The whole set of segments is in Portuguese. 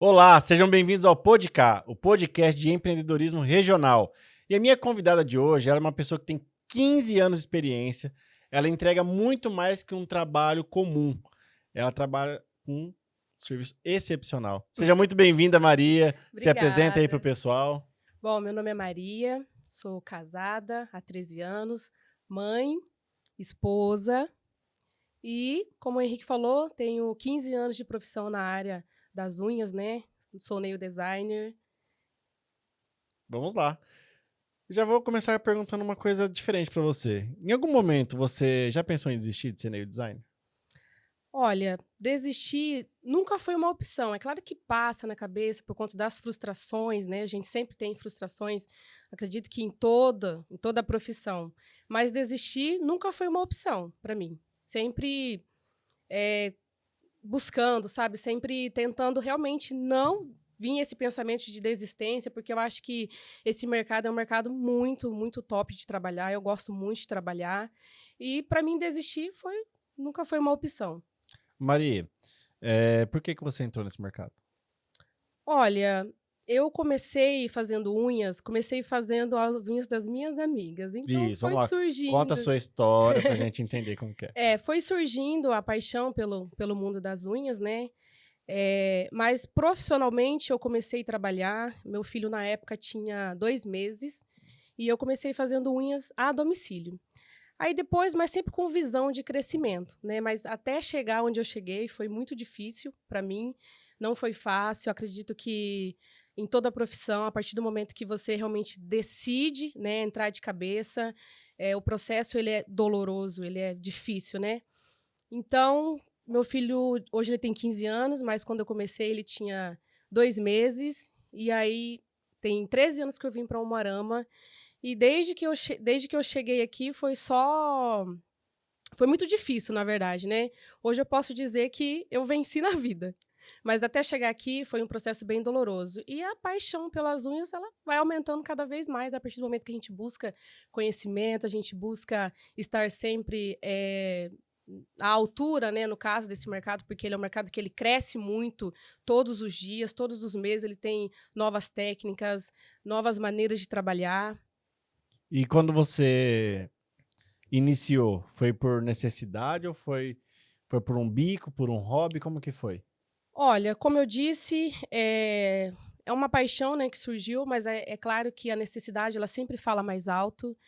Olá, sejam bem-vindos ao Podcast, o podcast de empreendedorismo regional. E a minha convidada de hoje, ela é uma pessoa que tem 15 anos de experiência. Ela entrega muito mais que um trabalho comum. Ela trabalha com um serviço excepcional. Seja muito bem-vinda, Maria. Se apresenta aí para o Obrigada. pessoal. Bom, meu nome é Maria, sou casada há 13 anos, mãe, esposa e, como o Henrique falou, tenho 15 anos de profissão na área das unhas, né? Sou nail designer. Vamos lá. Já vou começar perguntando uma coisa diferente para você. Em algum momento você já pensou em desistir de ser nail designer? Olha, desistir nunca foi uma opção. É claro que passa na cabeça por conta das frustrações, né? A gente sempre tem frustrações, acredito que em toda a profissão. Mas desistir nunca foi uma opção para mim. Sempre eh, buscando, sabe? Sempre tentando realmente não vir esse pensamento de desistência, porque eu acho que esse mercado é um mercado muito, muito top de trabalhar. Eu gosto muito de trabalhar. E para mim desistir nunca foi uma opção. Maria, por que você entrou nesse mercado? Olha, eu comecei fazendo as unhas das minhas amigas, então Isso, foi vamos lá. Conta a surgindo. sua história pra gente entender como que é. Foi surgindo a paixão pelo mundo das unhas, né. Mas profissionalmente eu comecei a trabalhar, meu filho na época tinha 2 meses, e eu comecei fazendo unhas a domicílio. Aí depois, mas sempre com visão de crescimento, né, mas até chegar onde eu cheguei foi muito difícil para mim, não foi fácil. Eu acredito que em toda profissão, a partir do momento que você realmente decide, né, entrar de cabeça, o processo ele é doloroso, ele é difícil, né. Então, meu filho hoje ele tem 15 anos, mas quando eu comecei ele tinha 2 meses, e aí tem 13 anos que eu vim para Umuarama, e desde que eu cheguei aqui foi muito difícil, na verdade, né. Hoje eu posso dizer que eu venci na vida, mas até chegar aqui foi um processo bem doloroso. E a paixão pelas unhas, ela vai aumentando cada vez mais a partir do momento que a gente busca conhecimento, a gente busca estar sempre, à altura, né, no caso desse mercado, porque ele é um mercado que ele cresce muito todos os dias, todos os meses ele tem novas técnicas, novas maneiras de trabalhar. E quando você iniciou, foi por necessidade ou foi por um bico, por um hobby, como que foi? Olha, como eu disse, é uma paixão, né, que surgiu, mas é claro que a necessidade ela sempre fala mais alto.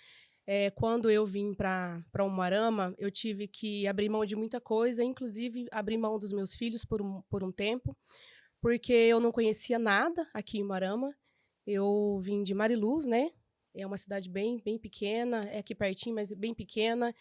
Quando eu vim para Umuarama, eu tive que abrir mão de muita coisa, inclusive abrir mão dos meus filhos por um tempo, porque eu não conhecia nada aqui em Umuarama. Eu vim de Mariluz, né, é uma cidade bem pequena, é aqui pertinho, mas bem pequena.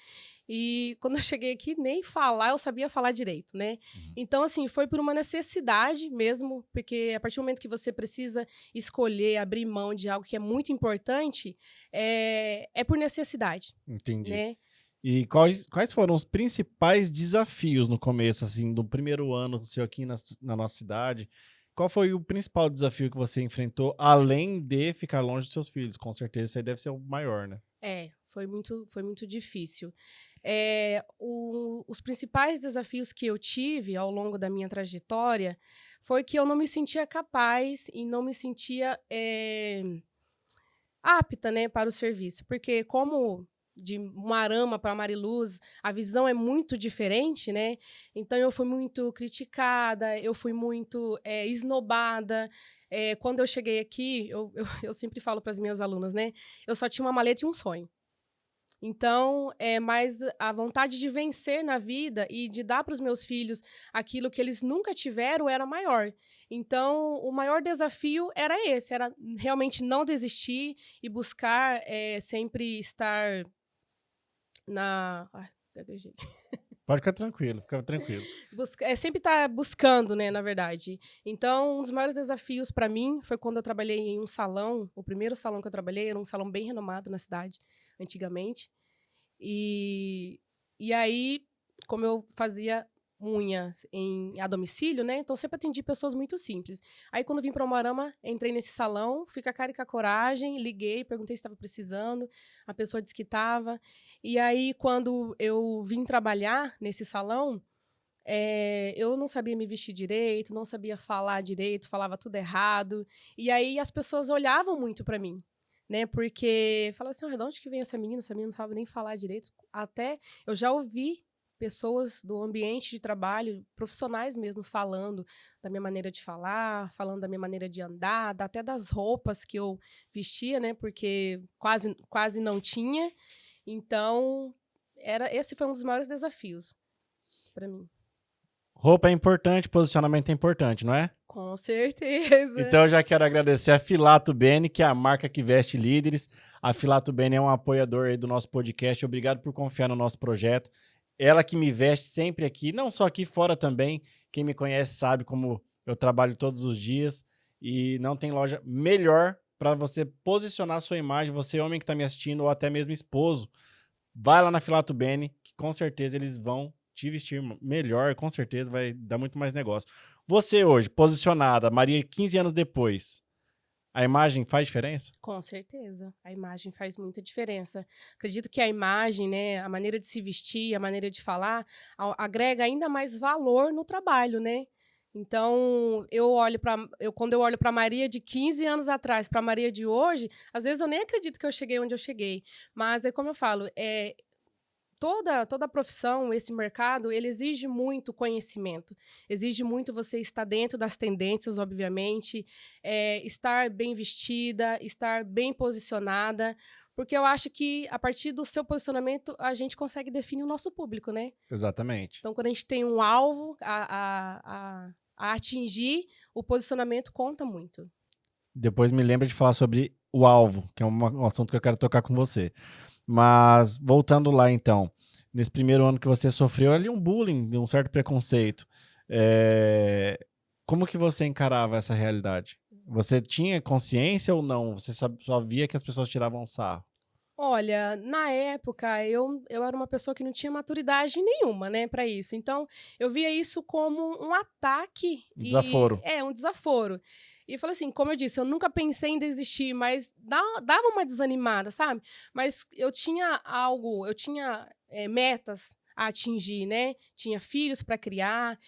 E quando eu cheguei aqui, nem falar eu sabia falar direito, né. Uhum. Então, assim, foi por uma necessidade mesmo, porque a partir do momento que você precisa escolher, abrir mão de algo que é muito importante, é por necessidade, Entendi. né. E quais foram os principais desafios no começo, assim, do primeiro ano seu aqui na nossa cidade? Qual foi o principal desafio que você enfrentou, além de ficar longe dos seus filhos? Com certeza isso aí deve ser o maior, né? Foi muito difícil. Os principais desafios que eu tive ao longo da minha trajetória foi que eu não me sentia capaz e não me sentia, apta, né, para o serviço, porque como de Umuarama para Mariluz, a visão é muito diferente, né, então eu fui muito criticada, eu fui muito, esnobada. Quando eu cheguei aqui, eu sempre falo para as minhas alunas, né, eu só tinha uma maleta e um sonho. Então, é mais a vontade de vencer na vida e de dar para os meus filhos aquilo que eles nunca tiveram era maior. Então, o maior desafio era esse, era realmente não desistir e buscar, sempre estar na ai, gaguejei. Pode ficar tranquilo, fica tranquilo. Sempre estar buscando, né, na verdade. Então, um dos maiores desafios para mim foi quando eu trabalhei em um salão, o primeiro salão que eu trabalhei era um salão bem renomado na cidade, antigamente. E e aí, como eu fazia unhas a domicílio, né, então sempre atendi pessoas muito simples. Aí quando vim para Umuarama, entrei nesse salão, fui com a cara e com a coragem, liguei, perguntei se estava precisando, a pessoa disse que estava. E aí quando eu vim trabalhar nesse salão, Eu não sabia me vestir direito, não sabia falar direito, falava tudo errado. E aí as pessoas olhavam muito para mim, né? Porque falavam assim, de onde que vem essa menina? Essa menina não sabe nem falar direito. Até eu já ouvi pessoas do ambiente de trabalho, profissionais mesmo, falando da minha maneira de falar, falando da minha maneira de andar, até das roupas que eu vestia, né? Porque quase não tinha. Então, esse foi um dos maiores desafios para mim. Roupa é importante, posicionamento é importante, não é? Com certeza. Então eu já quero agradecer a Filato Bene, que é a marca que veste líderes. A Filato Bene é um apoiador aí do nosso podcast. Obrigado por confiar no nosso projeto. Ela que me veste sempre aqui, não só aqui, fora também. Quem me conhece sabe como eu trabalho todos os dias e não tem loja melhor para você posicionar a sua imagem, você homem que está me assistindo ou até mesmo esposo. Vai lá na Filato Bene, que com certeza eles vão te vestir melhor, com certeza vai dar muito mais negócio. Você hoje, posicionada, Maria, 15 anos depois, a imagem faz diferença? Com certeza, a imagem faz muita diferença. Acredito que a imagem, né, a maneira de se vestir, a maneira de falar, agrega ainda mais valor no trabalho, né? Então, quando eu olho para Maria de 15 anos atrás, para Maria de hoje, às vezes eu nem acredito que eu cheguei onde eu cheguei. Mas é como eu falo, toda profissão, esse mercado, ele exige muito conhecimento. Exige muito você estar dentro das tendências, obviamente, estar bem vestida, estar bem posicionada, porque eu acho que, a partir do seu posicionamento, a gente consegue definir o nosso público, né? Exatamente. Então, quando a gente tem um alvo a atingir, o posicionamento conta muito. Depois me lembra de falar sobre o alvo, que é um assunto que eu quero tocar com você. Mas, voltando lá, então, nesse primeiro ano que você sofreu ali um bullying, um certo preconceito, como que você encarava essa realidade? Você tinha consciência ou não? Você só via que as pessoas tiravam sarro? Olha, na época, eu era uma pessoa que não tinha maturidade nenhuma, né, para isso. Então, eu via isso como um ataque Desaforo. um desaforo. E eu falei assim, como eu disse, eu nunca pensei em desistir, mas dava uma desanimada, sabe? Mas eu tinha metas a atingir, né? Tinha filhos para criar,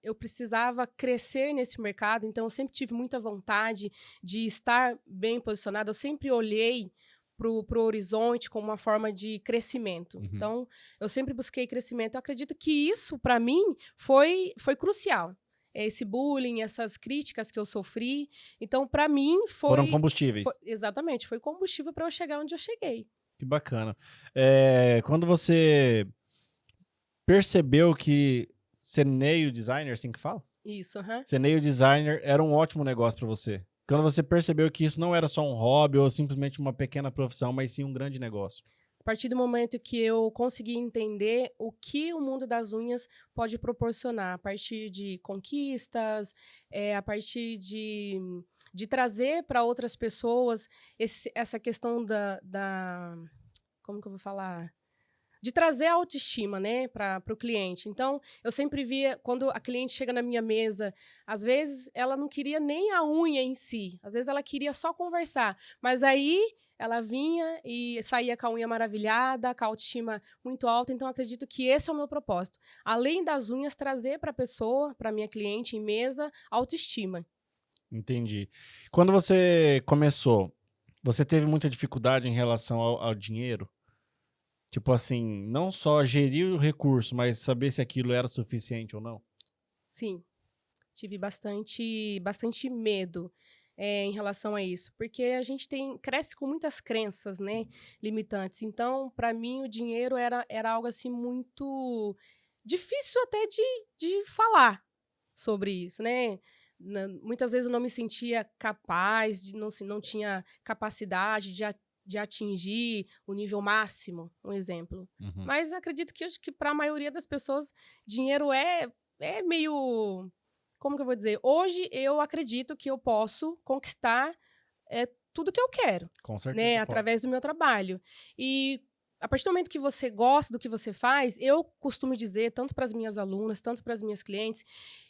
eu precisava crescer nesse mercado, então eu sempre tive muita vontade de estar bem posicionada. Eu sempre olhei pro horizonte como uma forma de crescimento. Uhum. Então, eu sempre busquei crescimento. Eu acredito que isso, para mim, foi crucial. Esse bullying, essas críticas que eu sofri. Então, para mim, Foram combustíveis. Exatamente, foi combustível para eu chegar onde eu cheguei. Que bacana. Quando você percebeu que ser nail designer, assim que fala? Isso, aham. Ser nail designer era um ótimo negócio para você. Quando você percebeu que isso não era só um hobby ou simplesmente uma pequena profissão, mas sim um grande negócio. A partir do momento que eu consegui entender o que o mundo das unhas pode proporcionar, a partir de conquistas, a partir de trazer para outras pessoas essa questão como que eu vou falar? De trazer a autoestima, né, para o cliente. Então, eu sempre via, quando a cliente chega na minha mesa, às vezes ela não queria nem a unha em si, às vezes ela queria só conversar, mas aí ela vinha e saía com a unha maravilhada, com a autoestima muito alta. Então, acredito que esse é o meu propósito. Além das unhas, trazer para a pessoa, para minha cliente em mesa, autoestima. Entendi. Quando você começou, você teve muita dificuldade em relação ao dinheiro? Tipo assim, não só gerir o recurso, mas saber se aquilo era suficiente ou não? Sim, tive bastante medo em relação a isso, porque a gente cresce com muitas crenças, né, limitantes. Então, para mim, o dinheiro era algo assim muito difícil até de falar sobre isso, né? Muitas vezes eu não me sentia capaz, não tinha capacidade de atingir o nível máximo, um exemplo. Uhum. Mas acredito que para a maioria das pessoas, dinheiro é meio... Como que eu vou dizer? Hoje eu acredito que eu posso conquistar tudo que eu quero, Com certeza. né? Pode. Através do meu trabalho. E a partir do momento que você gosta do que você faz, eu costumo dizer, tanto para as minhas alunas, tanto para as minhas clientes,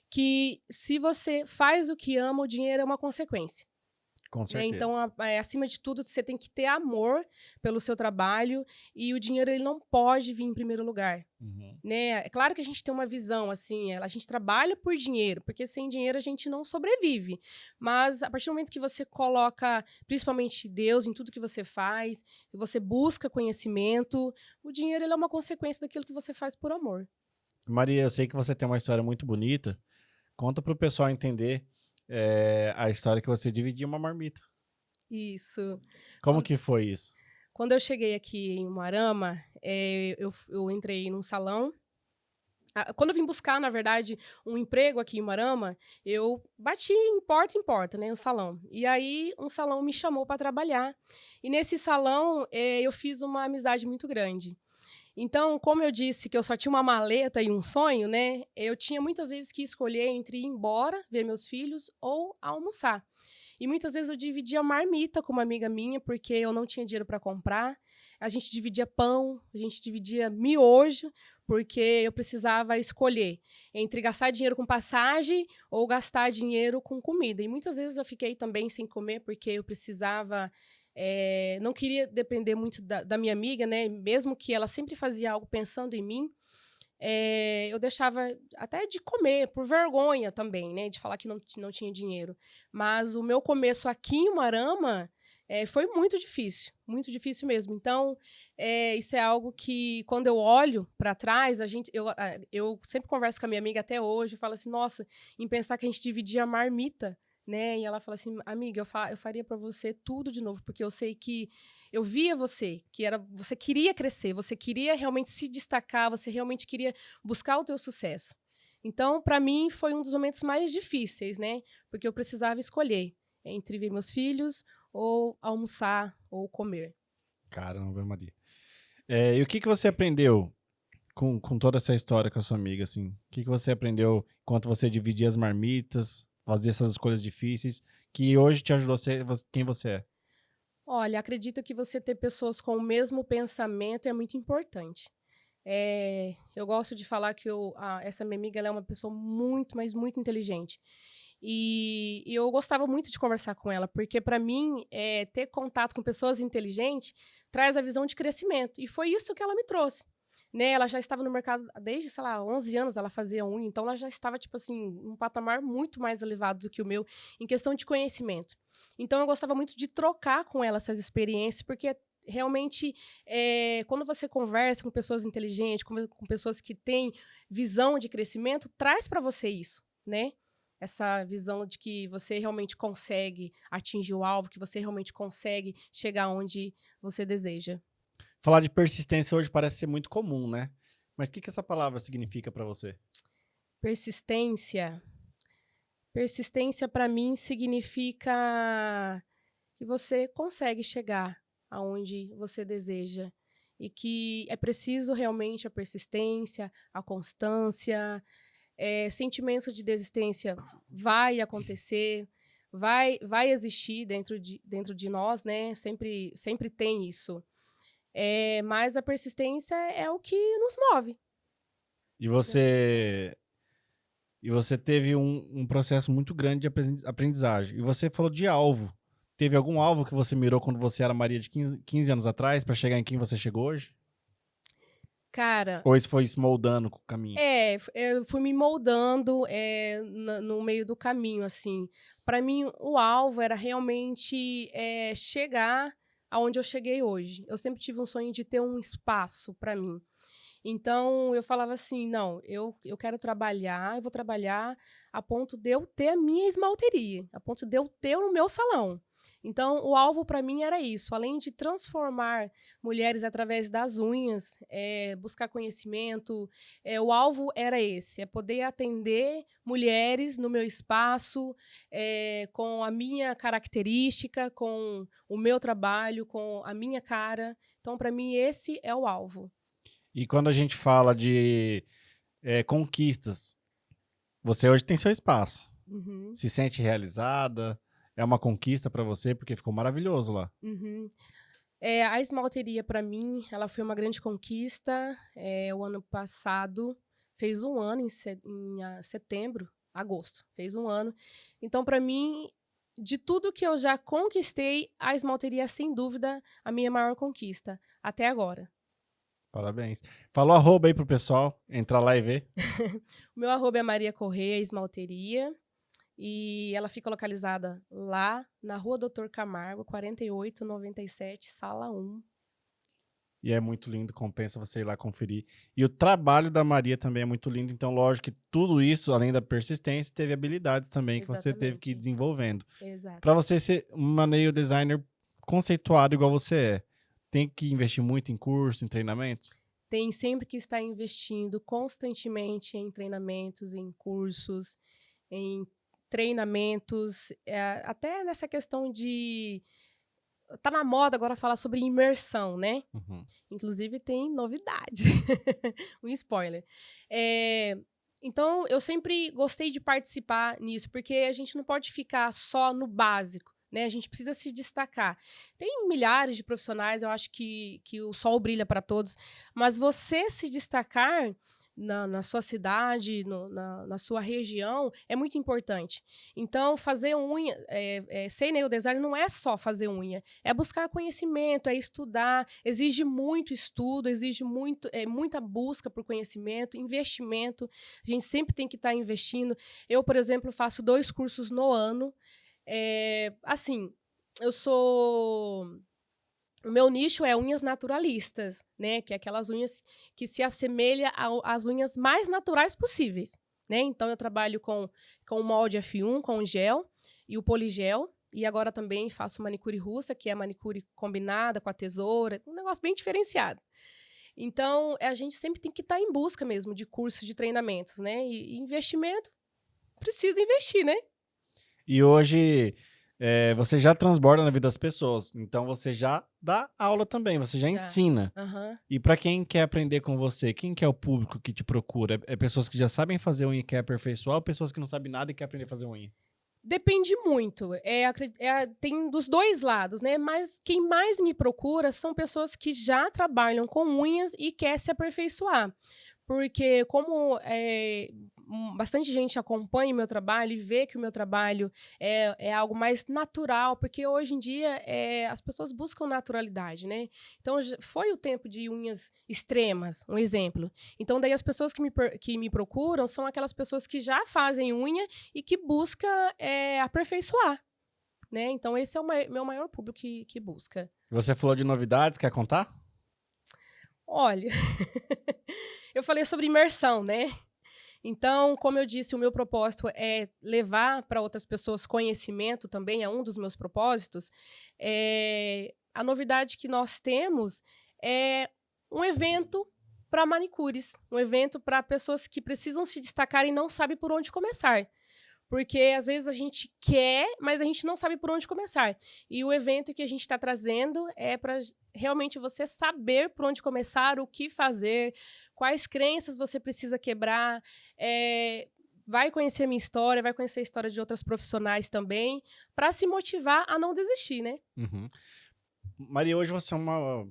que se você faz o que ama, o dinheiro é uma consequência. Com Né? certeza. Então, acima de tudo, você tem que ter amor pelo seu trabalho e o dinheiro ele não pode vir em primeiro lugar. Uhum. Né? É claro que a gente tem uma visão, assim, a gente trabalha por dinheiro, porque sem dinheiro a gente não sobrevive. Mas a partir do momento que você coloca, principalmente Deus, em tudo que você faz, e você busca conhecimento, o dinheiro ele é uma consequência daquilo que você faz por amor. Maria, eu sei que você tem uma história muito bonita. Conta para o pessoal entender a história que você dividia uma marmita. Isso. Como que foi isso? Quando eu cheguei aqui em Umuarama, eu entrei num salão. Quando eu vim buscar, na verdade, um emprego aqui em Umuarama, eu bati em porta, né, no salão. E aí, um salão me chamou para trabalhar. E nesse salão, eu fiz uma amizade muito grande. Então, como eu disse que eu só tinha uma maleta e um sonho, né, eu tinha muitas vezes que escolher entre ir embora, ver meus filhos, ou almoçar. E muitas vezes eu dividia marmita com uma amiga minha, porque eu não tinha dinheiro para comprar. A gente dividia pão, a gente dividia miojo, porque eu precisava escolher entre gastar dinheiro com passagem ou gastar dinheiro com comida. E muitas vezes eu fiquei também sem comer, porque eu precisava. Não queria depender muito da minha amiga, né? Mesmo que ela sempre fazia algo pensando em mim, eu deixava até de comer, por vergonha também, né? De falar que não tinha dinheiro. Mas o meu começo aqui em Umuarama foi muito difícil mesmo. Então, isso é algo que, quando eu olho para trás, eu sempre converso com a minha amiga até hoje, eu falo assim, nossa, em pensar que a gente dividia a marmita, né? E ela fala assim, amiga, eu faria para você tudo de novo, porque eu sei que eu via você, você queria crescer, você queria realmente se destacar, você realmente queria buscar o teu sucesso. Então, para mim, foi um dos momentos mais difíceis, né? Porque eu precisava escolher entre ver meus filhos ou almoçar ou comer. Caramba, Maria. E o que você aprendeu com toda essa história com a sua amiga, assim? O que você aprendeu enquanto você dividia as marmitas, fazia essas escolhas difíceis, que hoje te ajudou a ser quem você é? Olha, acredito que você ter pessoas com o mesmo pensamento é muito importante. Eu gosto de falar que essa minha amiga ela é uma pessoa muito, mas muito inteligente. E eu gostava muito de conversar com ela, porque para mim, ter contato com pessoas inteligentes traz a visão de crescimento. E foi isso que ela me trouxe. Né? Ela já estava no mercado desde, sei lá, 11 anos ela fazia unha, então ela já estava, tipo assim, num patamar muito mais elevado do que o meu em questão de conhecimento. Então eu gostava muito de trocar com ela essas experiências, porque realmente, quando você conversa com pessoas inteligentes, com pessoas que têm visão de crescimento, traz para você isso, né? Essa visão de que você realmente consegue atingir o alvo, que você realmente consegue chegar onde você deseja. Falar de persistência hoje parece ser muito comum, né? Mas o que essa palavra significa para você? Persistência. Persistência, para mim, significa que você consegue chegar aonde você deseja e que é preciso realmente a persistência, a constância, sentimentos de desistência vai acontecer, vai existir dentro de nós, né? Sempre tem isso. Mas a persistência é o que nos move. E você teve um processo muito grande de aprendizagem. E você falou de alvo. Teve algum alvo que você mirou quando você era Maria de 15 anos atrás para chegar em quem você chegou hoje? Cara, Ou isso foi se moldando com o caminho? eu fui me moldando no meio do caminho, assim. Para mim, o alvo era realmente chegar aonde eu cheguei hoje. Eu sempre tive um sonho de ter um espaço para mim. Então, eu falava assim, não, eu quero trabalhar, eu vou trabalhar a ponto de eu ter a minha esmalteria, a ponto de eu ter o meu salão. Então, o alvo para mim era isso, além de transformar mulheres através das unhas, buscar conhecimento, o alvo era esse, é poder atender mulheres no meu espaço, com a minha característica, com o meu trabalho, com a minha cara. Então, para mim, esse é o alvo. E quando a gente fala de conquistas, você hoje tem seu espaço. Uhum, Se sente realizada? É uma conquista para você porque ficou maravilhoso lá. uhum. A esmalteria, para mim, ela foi uma grande conquista. O ano passado fez um ano, em setembro, agosto, fez um ano. Então, para mim, de tudo que eu já conquistei, a esmalteria é, sem dúvida, a minha maior conquista, até agora. Parabéns. Fala o arroba aí pro pessoal entrar lá e ver. O meu arroba é Maria Correia Esmalteria. E ela fica localizada lá na Rua Doutor Camargo, 4897, Sala 1. E é muito lindo, compensa você ir lá conferir. E o trabalho da Maria também é muito lindo. Então, lógico que tudo isso, além da persistência, teve habilidades também que você teve que ir desenvolvendo. Exato. Para você ser uma nail designer conceituado igual você é, tem que investir muito em curso, em treinamentos? Tem sempre que estar investindo constantemente em treinamentos, em cursos, em treinamentos, até nessa questão de... Tá na moda agora falar sobre imersão, né? Uhum. Inclusive tem novidade, um spoiler. Então, eu sempre gostei de participar nisso, porque a gente não pode ficar só no básico, né? A gente precisa se destacar. Tem milhares de profissionais, eu acho que o sol brilha para todos, mas você se destacar na sua cidade, na sua região, é muito importante. Então, fazer unha, ser nail designer não é só fazer unha, é buscar conhecimento, é estudar, exige muito estudo, exige muita busca por conhecimento, investimento. A gente sempre tem que estar investindo. Eu, por exemplo, faço 2 cursos no ano. Assim, o meu nicho é unhas naturalistas, né? Que é aquelas unhas que se assemelham às unhas mais naturais possíveis, né? Então, eu trabalho com o molde F1, com o gel e o poligel. E agora também faço manicure russa, que é a manicure combinada com a tesoura. Um negócio bem diferenciado. Então, a gente sempre tem que estar em busca mesmo de cursos, de treinamentos, né? E investimento, precisa investir, né? E hoje... você já transborda na vida das pessoas, então você já dá aula também, você já ensina. Uhum. E para quem quer aprender com você, quem que é o público que te procura? É pessoas que já sabem fazer unha e quer aperfeiçoar ou pessoas que não sabem nada e quer aprender a fazer unha? Depende muito. Tem dos dois lados, né? Mas quem mais me procura são pessoas que já trabalham com unhas e quer se aperfeiçoar. Porque como bastante gente acompanha o meu trabalho e vê que o meu trabalho é algo mais natural, porque hoje em dia as pessoas buscam naturalidade, né? Então, foi o tempo de unhas extremas, um exemplo. Então, daí as pessoas que me procuram são aquelas pessoas que já fazem unha e que buscam aperfeiçoar, né? Então, esse é o meu maior público que busca. Você falou de novidades, quer contar? Olha, eu falei sobre imersão, né? Então, como eu disse, o meu propósito é levar para outras pessoas conhecimento também, é um dos meus propósitos. A novidade que nós temos é um evento para manicures, um evento para pessoas que precisam se destacar e não sabem por onde começar. Porque, às vezes, a gente quer, mas a gente não sabe por onde começar. E o evento que a gente está trazendo é para realmente você saber por onde começar, o que fazer, quais crenças você precisa quebrar. Vai conhecer a minha história, vai conhecer a história de outras profissionais também, para se motivar a não desistir, né? Uhum. Maria, hoje você é uma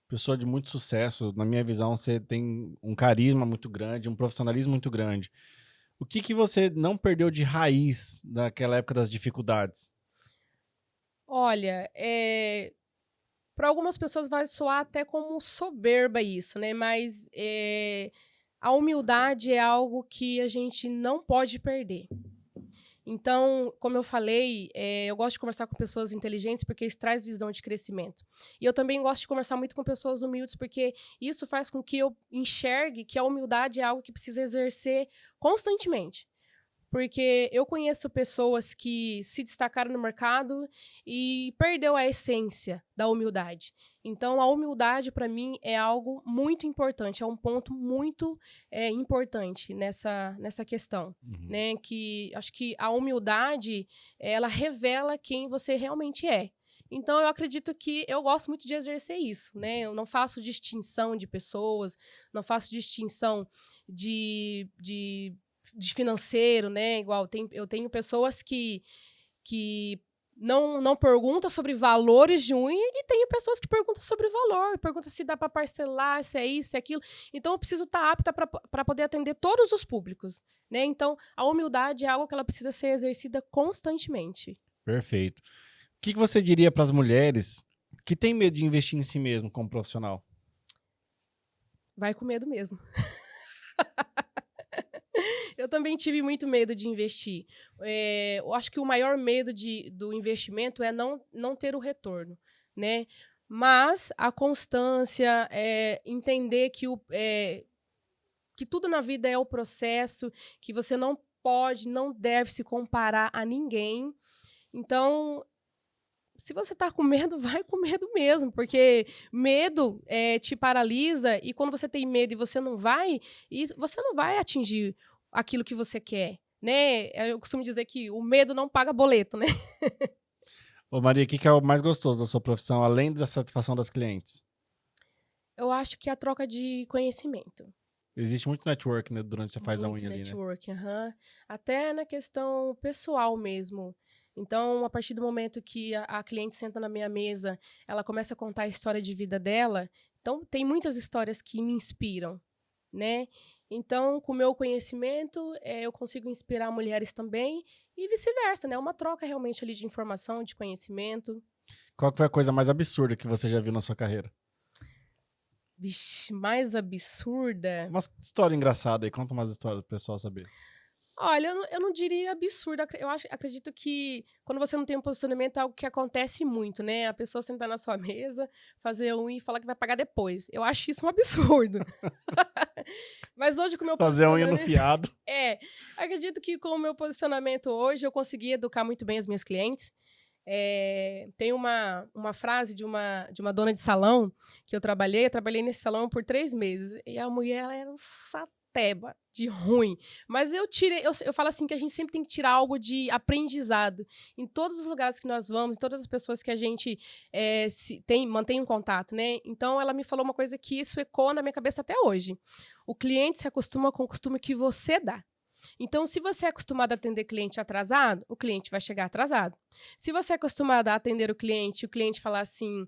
pessoa de muito sucesso. Na minha visão, você tem um carisma muito grande, um profissionalismo muito grande. O que você não perdeu de raiz naquela época das dificuldades? Olha, para algumas pessoas vai soar até como soberba isso, né? Mas a humildade é algo que a gente não pode perder. Então, como eu falei, eu gosto de conversar com pessoas inteligentes porque isso traz visão de crescimento. E eu também gosto de conversar muito com pessoas humildes porque isso faz com que eu enxergue que a humildade é algo que precisa exercer constantemente. Porque eu conheço pessoas que se destacaram no mercado e perdeu a essência da humildade. Então, a humildade, para mim, é algo muito importante, é um ponto muito importante nessa questão. Uhum. Né? Que acho que a humildade, ela revela quem você realmente é. Então, eu acredito que eu gosto muito de exercer isso, né? Eu não faço distinção de pessoas, não faço distinção de financeiro, né? Igual, eu tenho pessoas que não perguntam sobre valores de unha e tenho pessoas que perguntam sobre valor, perguntam se dá para parcelar, se é isso, se é aquilo. Então, eu preciso estar apta para poder atender todos os públicos, né? Então, a humildade é algo que ela precisa ser exercida constantemente. Perfeito. O que você diria para as mulheres que têm medo de investir em si mesmo como profissional? Vai com medo mesmo. Eu também tive muito medo de investir. Eu acho que o maior medo do investimento é não ter o retorno, né? Mas a constância, entender que tudo na vida é o processo, que você não pode, não deve se comparar a ninguém. Então, se você está com medo, vai com medo mesmo, porque medo te paralisa, e quando você tem medo e você não vai, você não vai atingir aquilo que você quer, né? Eu costumo dizer que o medo não paga boleto, né? Ô Maria, o que é o mais gostoso da sua profissão, além da satisfação das clientes? Eu acho que a troca de conhecimento. Existe muito network, né, durante que você faz a Muito unha ali, né? network, aham. Até na questão pessoal mesmo. Então, a partir do momento que a cliente senta na minha mesa, ela começa a contar a história de vida dela. Então, tem muitas histórias que me inspiram, né? Então, com o meu conhecimento, eu consigo inspirar mulheres também e vice-versa, né? Uma troca realmente ali de informação, de conhecimento. Qual que foi a coisa mais absurda que você já viu na sua carreira? Vixe, mais absurda. Uma história engraçada aí, conta umas histórias pro pessoal saber. Olha, eu não diria absurdo. Acredito que quando você não tem um posicionamento é algo que acontece muito, né? A pessoa sentar na sua mesa, fazer e falar que vai pagar depois. Eu acho isso um absurdo. Mas hoje, com o meu Fazer a unha no posicionamento... fiado. Acredito que com o meu posicionamento hoje, eu consegui educar muito bem as minhas clientes. Tem uma frase de uma dona de salão que eu trabalhei nesse salão por 3 meses. E a mulher, ela era um sateba de ruim. Mas eu falo assim que a gente sempre tem que tirar algo de aprendizado. Em todos os lugares que nós vamos, em todas as pessoas que a gente mantém um contato, né? Então, ela me falou uma coisa que isso ecoa na minha cabeça até hoje. O cliente se acostuma com o costume que você dá. Então, se você é acostumado a atender cliente atrasado, o cliente vai chegar atrasado. Se você é acostumado a atender o cliente falar assim,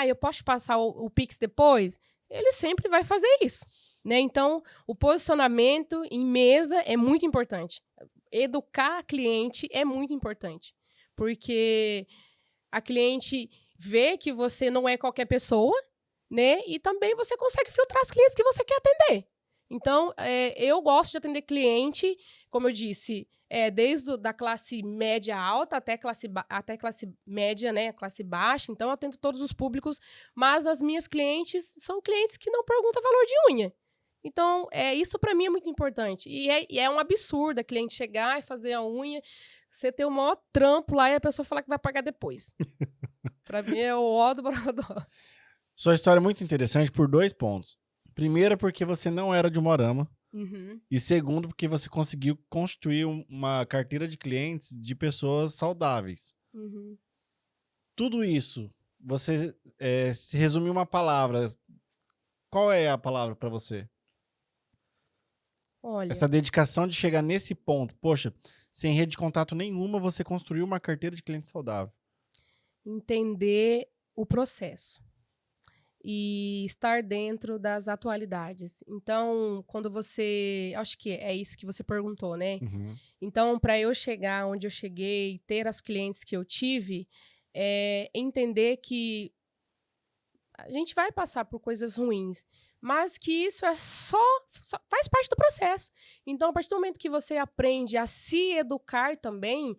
eu posso passar o Pix depois, ele sempre vai fazer isso, né? Então, o posicionamento em mesa é muito importante. Educar a cliente é muito importante, porque a cliente vê que você não é qualquer pessoa, né? E também você consegue filtrar as clientes que você quer atender. Então, eu gosto de atender cliente, como eu disse, desde da classe média alta até classe média, né, classe baixa. Então, eu atendo todos os públicos, mas as minhas clientes são clientes que não perguntam valor de unha. Então, isso para mim é muito importante. E é um absurdo a cliente chegar e fazer a unha, você ter o maior trampo lá e a pessoa falar que vai pagar depois. Para mim é o ó do Brodó. Sua história é muito interessante por 2 pontos. Primeiro, porque você não era de Umuarama. Uhum. E segundo, porque você conseguiu construir uma carteira de clientes de pessoas saudáveis. Uhum. Tudo isso, você se resume em uma palavra. Qual é a palavra para você? Olha, Essa dedicação de chegar nesse ponto. Poxa, sem rede de contato nenhuma, você construiu uma carteira de cliente saudável. entender o processo e estar dentro das atualidades. Então, quando você... Acho que é isso que você perguntou, né? Uhum. Então, para eu chegar onde eu cheguei, ter as clientes que eu tive, entender que a gente vai passar por coisas ruins, mas que isso só faz parte do processo. Então, a partir do momento que você aprende a se educar também,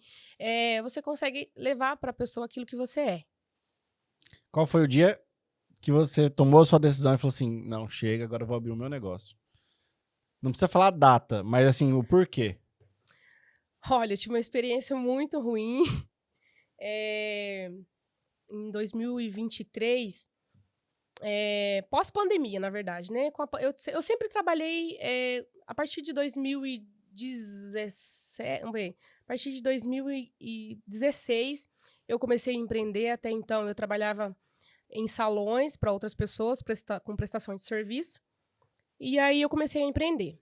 você consegue levar para a pessoa aquilo que você é. Qual foi o dia que você tomou a sua decisão e falou assim, não, chega, agora eu vou abrir o meu negócio? Não precisa falar a data, mas assim, o porquê. Olha, eu tive uma experiência muito ruim. Em 2023, pós-pandemia, na verdade, né? Eu sempre trabalhei a partir de 2017, vamos ver, a partir de 2016, eu comecei a empreender. Até então, eu trabalhava em salões para outras pessoas, com prestação de serviço. E aí, eu comecei a empreender.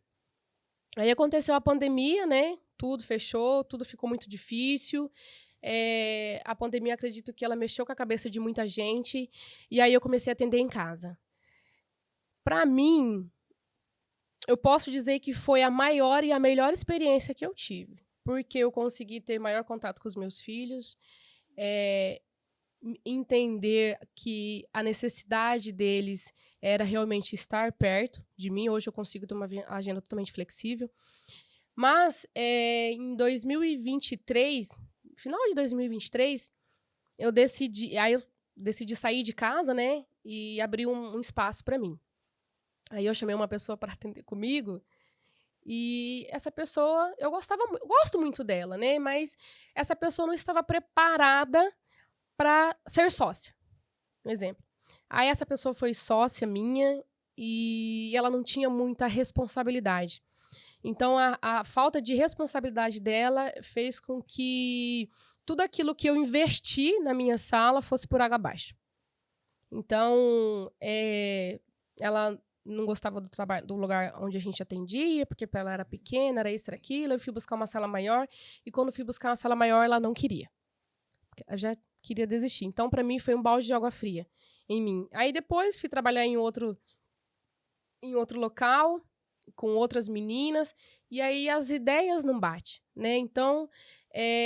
Aí, aconteceu a pandemia, né? Tudo fechou, tudo ficou muito difícil. A pandemia, acredito que ela mexeu com a cabeça de muita gente. E aí, eu comecei a atender em casa. Para mim, eu posso dizer que foi a maior e a melhor experiência que eu tive. porque eu consegui ter maior contato com os meus filhos, entender que a necessidade deles era realmente estar perto de mim. Hoje eu consigo ter uma agenda totalmente flexível. Mas em 2023, final de 2023, eu decidi sair de casa, né, e abrir um espaço para mim. Aí eu chamei uma pessoa para atender comigo, e essa pessoa, eu gosto muito dela, né, mas essa pessoa não estava preparada para ser sócia, um exemplo. Aí essa pessoa foi sócia minha e ela não tinha muita responsabilidade. Então, a falta de responsabilidade dela fez com que tudo aquilo que eu investi na minha sala fosse por água abaixo. Então, ela não gostava do lugar onde a gente atendia, porque para ela era pequena, era isso, era aquilo. Eu fui buscar uma sala maior, e quando fui buscar uma sala maior, ela não queria. Ela já queria desistir. Então, para mim, foi um balde de água fria em mim. Aí, depois, fui trabalhar em outro local, com outras meninas, e aí as ideias não batem, né? Então,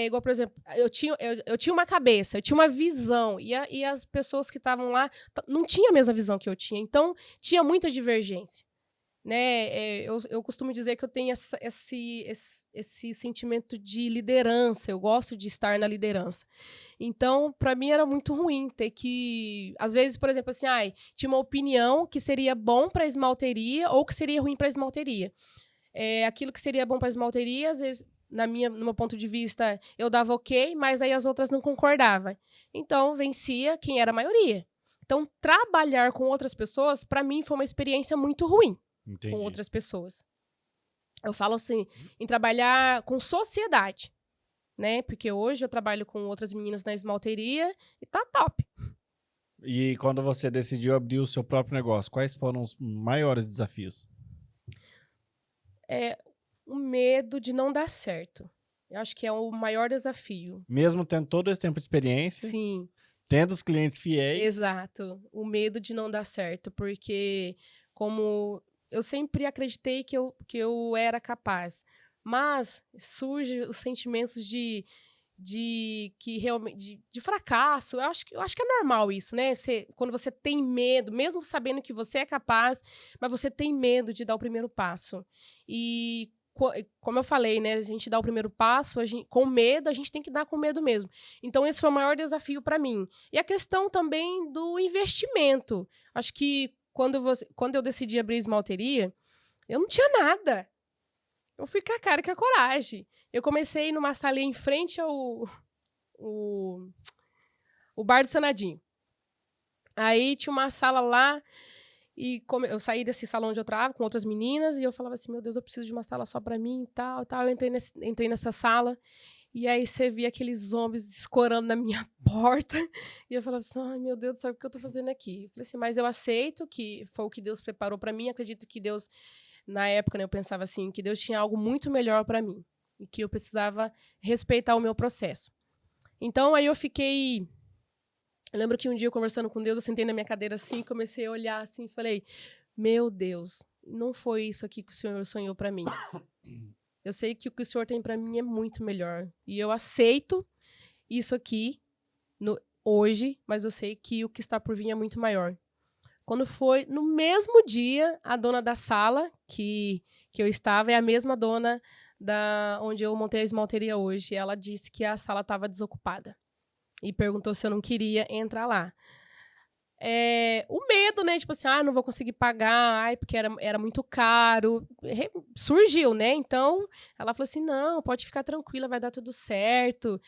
igual, por exemplo, eu tinha uma cabeça, eu tinha uma visão, e as pessoas que estavam lá não tinham a mesma visão que eu tinha, então tinha muita divergência, né? Eu costumo dizer que eu tenho esse sentimento de liderança, eu gosto de estar na liderança. Então, para mim era muito ruim ter que, às vezes, por exemplo, assim, tinha uma opinião que seria bom para a esmalteria ou que seria ruim para a esmalteria. Aquilo que seria bom para a esmalteria, às vezes, no meu ponto de vista, eu dava ok, mas aí as outras não concordavam. Então, vencia quem era a maioria. Então, trabalhar com outras pessoas, para mim, foi uma experiência muito ruim. Entendi. Com outras pessoas. Eu falo assim, em trabalhar com sociedade, né? Porque hoje eu trabalho com outras meninas na esmalteria e tá top. E quando você decidiu abrir o seu próprio negócio, quais foram os maiores desafios? O medo de não dar certo. Eu acho que é o maior desafio. Mesmo tendo todo esse tempo de experiência, sim, tendo os clientes fiéis. Exato. O medo de não dar certo, porque como eu sempre acreditei que eu era capaz, mas surge os sentimentos de que realmente de fracasso. Eu acho que é normal isso, né? Quando você tem medo, mesmo sabendo que você é capaz, mas você tem medo de dar o primeiro passo. E como eu falei, né? A gente dá o primeiro passo, com medo, a gente tem que dar com medo mesmo. Então, esse foi o maior desafio para mim. E a questão também do investimento. Acho que quando eu decidi abrir esmalteria, eu não tinha nada. Eu fui com a cara e com a coragem. Eu comecei numa salinha em frente ao Bar do Sanadinho. Aí tinha uma sala lá, e eu saí desse salão onde eu trava com outras meninas, e eu falava assim, meu Deus, eu preciso de uma sala só pra mim e tal, e tal. Eu entrei nessa sala, e aí você via aqueles zombies escorando na minha porta, e eu falava assim, ai, meu Deus, sabe o que eu tô fazendo aqui? Eu falei assim, mas eu aceito que foi o que Deus preparou pra mim, acredito que Deus, na época, né, eu pensava assim, que Deus tinha algo muito melhor pra mim, e que eu precisava respeitar o meu processo. Então, aí eu fiquei... Eu lembro que um dia, conversando com Deus, eu sentei na minha cadeira assim, comecei a olhar assim, e falei, meu Deus, não foi isso aqui que o Senhor sonhou pra mim. Eu sei que o que o Senhor tem pra mim é muito melhor. E eu aceito isso aqui hoje, mas eu sei que o que está por vir é muito maior. Quando foi no mesmo dia, a dona da sala que eu estava é a mesma dona onde eu montei a esmalteria hoje. Ela disse que a sala estava desocupada e perguntou se eu não queria entrar lá. O medo, né? Tipo assim, não vou conseguir pagar, porque era muito caro. Surgiu, né? Então, ela falou assim, não, pode ficar tranquila, vai dar tudo certo.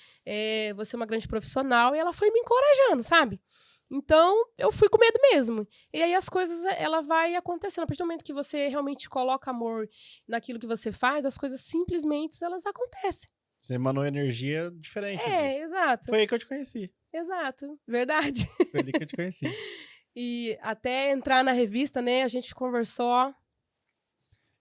Você é uma grande profissional. E ela foi me encorajando, sabe? Então, eu fui com medo mesmo. E aí as coisas, ela vai acontecendo. A partir do momento que você realmente coloca amor naquilo que você faz, as coisas simplesmente, elas acontecem. Você emanou energia diferente ali. Exato. Foi aí que eu te conheci. Exato, verdade. Foi ali que eu te conheci. E até entrar na revista, né, a gente conversou.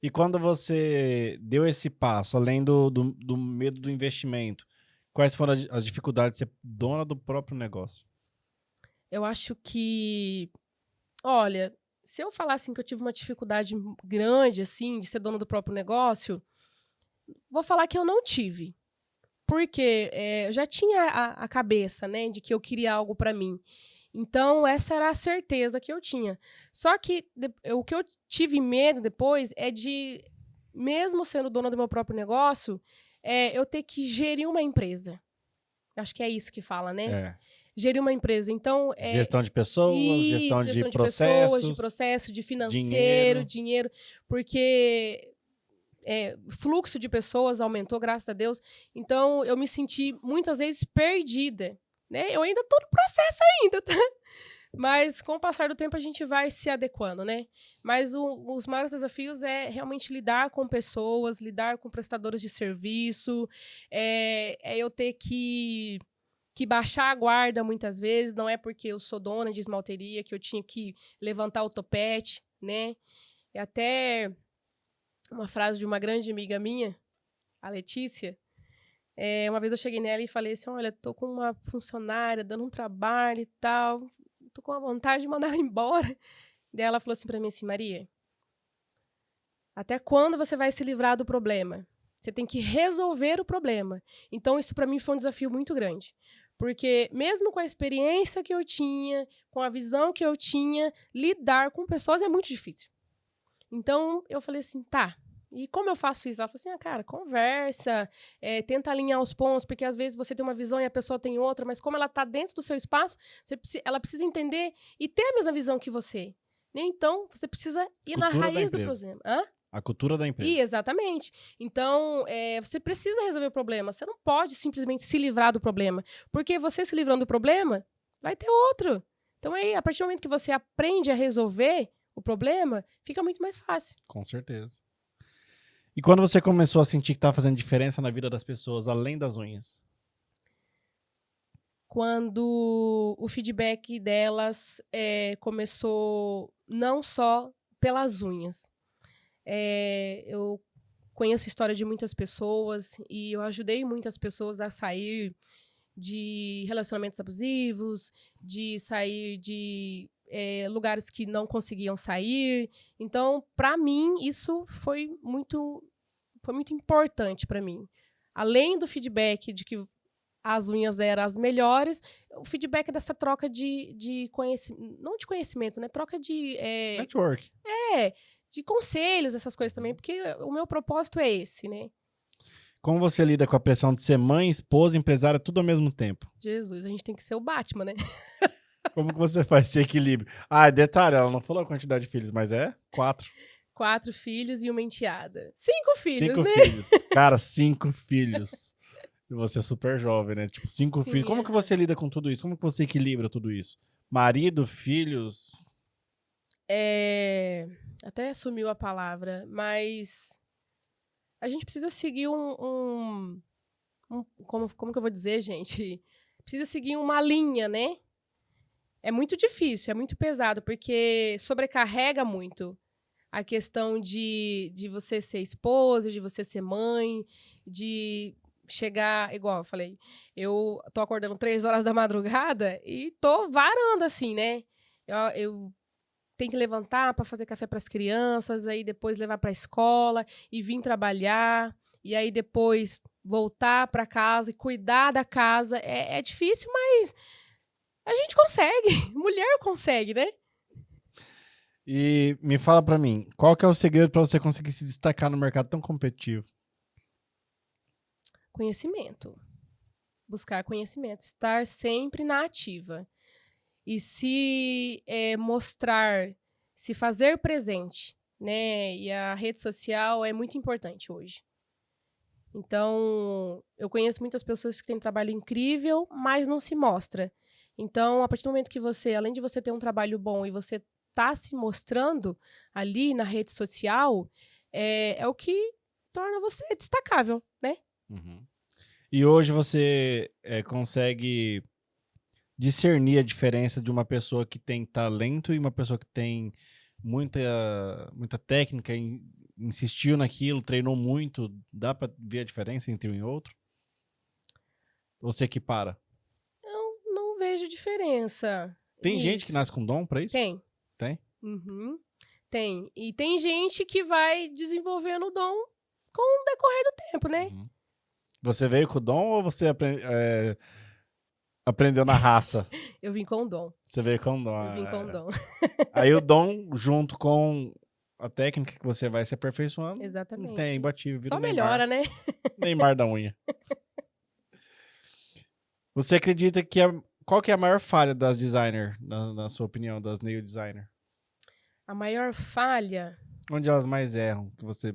E quando você deu esse passo, além do medo do investimento, quais foram as dificuldades de ser dona do próprio negócio? Eu acho que, olha, se eu falar assim que eu tive uma dificuldade grande, assim, de ser dona do próprio negócio, vou falar que eu não tive. Porque eu já tinha a cabeça, né, de que eu queria algo para mim. Então, essa era a certeza que eu tinha. Só que o que eu tive medo depois é de, mesmo sendo dona do meu próprio negócio, eu ter que gerir uma empresa. Acho que é isso que fala, né? É. Gerir uma empresa. Então, Gestão de pessoas, gestão de pessoas, de processos, processo, de financeiro, dinheiro, porque fluxo de pessoas aumentou, graças a Deus. Então, eu me senti muitas vezes perdida, né? Eu ainda estou no processo ainda, tá? Mas com o passar do tempo a gente vai se adequando, né? Mas os maiores desafios é realmente lidar com pessoas, lidar com prestadores de serviço, eu ter que baixar a guarda muitas vezes, não é porque eu sou dona de esmalteria que eu tinha que levantar o topete, né? E até uma frase de uma grande amiga minha, a Letícia, uma vez eu cheguei nela e falei assim, olha, tô com uma funcionária dando um trabalho e tal, tô com a vontade de mandar ela embora. Daí ela falou assim pra mim assim, Maria, até quando você vai se livrar do problema? Você tem que resolver o problema. Então isso pra mim foi um desafio muito grande. Porque mesmo com a experiência que eu tinha, com a visão que eu tinha, lidar com pessoas é muito difícil. Então, eu falei assim, tá, e como eu faço isso? Ela falou assim, cara, conversa, tenta alinhar os pontos, porque às vezes você tem uma visão e a pessoa tem outra, mas como ela está dentro do seu espaço, ela precisa entender e ter a mesma visão que você. Né? Então, você precisa ir na raiz do problema. Hã? A cultura da empresa. Exatamente. Então, você precisa resolver o problema. Você não pode simplesmente se livrar do problema, porque você se livrando do problema, vai ter outro. Então, aí, a partir do momento que você aprende a resolver o problema, fica muito mais fácil. Com certeza. E quando você começou a sentir que estava fazendo diferença na vida das pessoas, além das unhas? Quando o feedback delas começou não só pelas unhas. Eu conheço a história de muitas pessoas e eu ajudei muitas pessoas a sair de relacionamentos abusivos, de sair de lugares que não conseguiam sair. Então, para mim, isso foi muito importante para mim. Além do feedback de que as unhas eram as melhores, o feedback dessa troca de conhecimento, não de conhecimento, né? Troca de... Network. De conselhos, essas coisas também, porque o meu propósito é esse, né? Como você lida com a pressão de ser mãe, esposa, empresária, tudo ao mesmo tempo? Jesus, a gente tem que ser o Batman, né? Como que você faz esse equilíbrio? Detalhe, ela não falou a quantidade de filhos, mas 4. 4 filhos e uma enteada. 5 filhos, 5 né? filhos. Cara, 5 filhos. E você é super jovem, né? Tipo, 5 filhos. Como que você lida com tudo isso? Como que você equilibra tudo isso? Marido, filhos? Até sumiu a palavra, mas a gente precisa seguir como que eu vou dizer, gente? Precisa seguir uma linha, né? É muito difícil, é muito pesado, porque sobrecarrega muito a questão de você ser esposa, de você ser mãe, de chegar, igual eu falei, eu tô acordando 3 horas da madrugada e tô varando assim, né? Eu tenho que levantar para fazer café para as crianças, aí depois levar para a escola e vir trabalhar, e aí depois voltar para casa e cuidar da casa. É difícil, mas a gente consegue. Mulher consegue, né? E me fala pra mim, qual que é o segredo pra você conseguir se destacar no mercado tão competitivo? Conhecimento. Buscar conhecimento. Estar sempre na ativa. E se mostrar, se fazer presente, né? E a rede social é muito importante hoje. Então, eu conheço muitas pessoas que têm trabalho incrível, mas não se mostra. Então, a partir do momento que você, além de você ter um trabalho bom e você tá se mostrando ali na rede social, é o que torna você destacável, né? Uhum. E hoje você consegue discernir a diferença de uma pessoa que tem talento e uma pessoa que tem muita técnica, insistiu naquilo, treinou muito. Dá pra ver a diferença entre um e outro? Ou você equipara? Eu não vejo diferença. Tem gente que nasce com dom pra isso? Tem. Tem? Uhum. Tem. E tem gente que vai desenvolvendo o dom com o decorrer do tempo, né? Uhum. Você veio com o dom ou você aprendeu na raça? Eu vim com o dom. Você veio com o dom. Eu vim com o dom. Aí o dom, junto com a técnica que você vai se aperfeiçoando, Exatamente. não tem imbatível. Vira Só o Neymar. melhora, né? Neymar da unha. Você acredita que qual que é a maior falha das designers, na sua opinião, das nail designer? A maior falha... Onde elas mais erram? Que você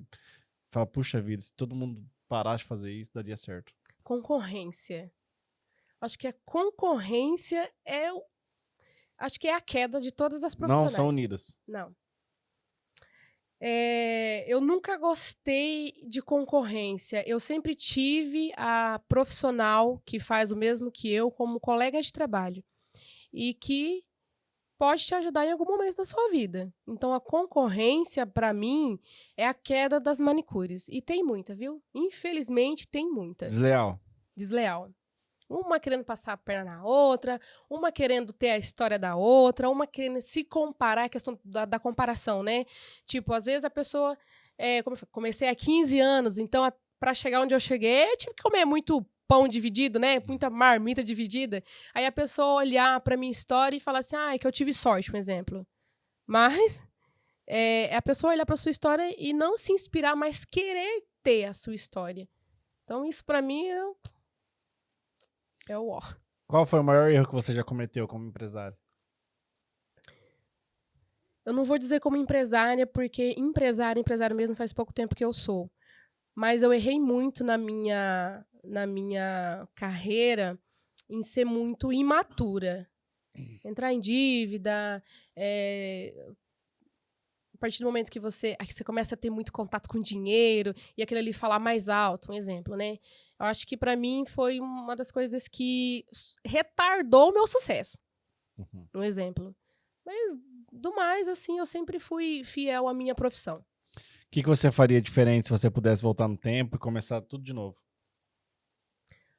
fala, puxa vida, se todo mundo parasse de fazer isso, daria certo. Concorrência. Acho que a concorrência acho que é a queda de todas as profissionais. Não são unidas. Não. Eu nunca gostei de concorrência. Eu sempre tive a profissional que faz o mesmo que eu como colega de trabalho e que pode te ajudar em algum momento da sua vida. Então, a concorrência, para mim, é a queda das manicures. E tem muita, viu? Infelizmente, tem muita. Desleal. Uma querendo passar a perna na outra, uma querendo ter a história da outra, uma querendo se comparar, a questão da comparação, né? Tipo, às vezes a pessoa... como eu falei, comecei há 15 anos, então, para chegar onde eu cheguei, eu tive que comer muito pão dividido, né? Muita marmita dividida. Aí a pessoa olhar para minha história e falar assim, é que eu tive sorte, um exemplo. Mas a pessoa olhar para sua história e não se inspirar, mas querer ter a sua história. Então, isso para mim é o ó. Qual foi o maior erro que você já cometeu como empresário? Eu não vou dizer como empresária, porque empresário mesmo faz pouco tempo que eu sou. Mas eu errei muito na minha carreira em ser muito imatura. Entrar em dívida, a partir do momento que você começa a ter muito contato com dinheiro e aquilo ali falar mais alto, um exemplo, né? Eu acho que para mim foi uma das coisas que retardou o meu sucesso. Uhum. Um exemplo. Mas, do mais, assim, eu sempre fui fiel à minha profissão. O que você faria diferente se você pudesse voltar no tempo e começar tudo de novo?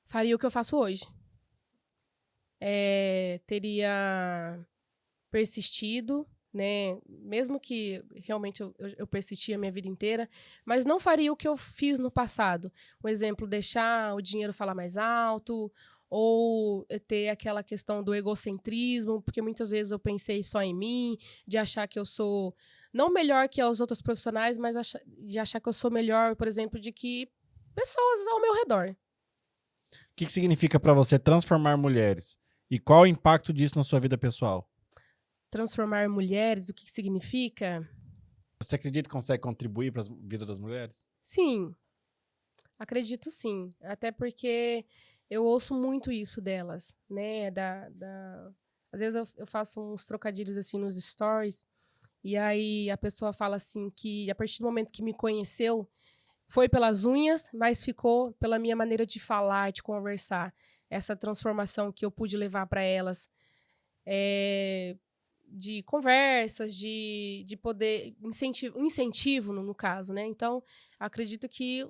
Faria o que eu faço hoje. Teria persistido, né? Mesmo que realmente eu persisti a minha vida inteira, mas não faria o que eu fiz no passado. Um exemplo, deixar o dinheiro falar mais alto, ou ter aquela questão do egocentrismo, porque muitas vezes eu pensei só em mim, de achar que eu sou não melhor que os outros profissionais, mas de achar que eu sou melhor, por exemplo, de que pessoas ao meu redor. O que significa para você transformar mulheres? E qual o impacto disso na sua vida pessoal? Transformar mulheres, o que significa? Você acredita que consegue contribuir para a vida das mulheres? Sim, acredito sim. Até porque eu ouço muito isso delas, né? Às vezes eu faço uns trocadilhos assim nos stories, e aí a pessoa fala assim que a partir do momento que me conheceu, foi pelas unhas, mas ficou pela minha maneira de falar, de conversar. Essa transformação que eu pude levar para elas. De conversas, de poder... incentivo, no caso, né? Então, acredito que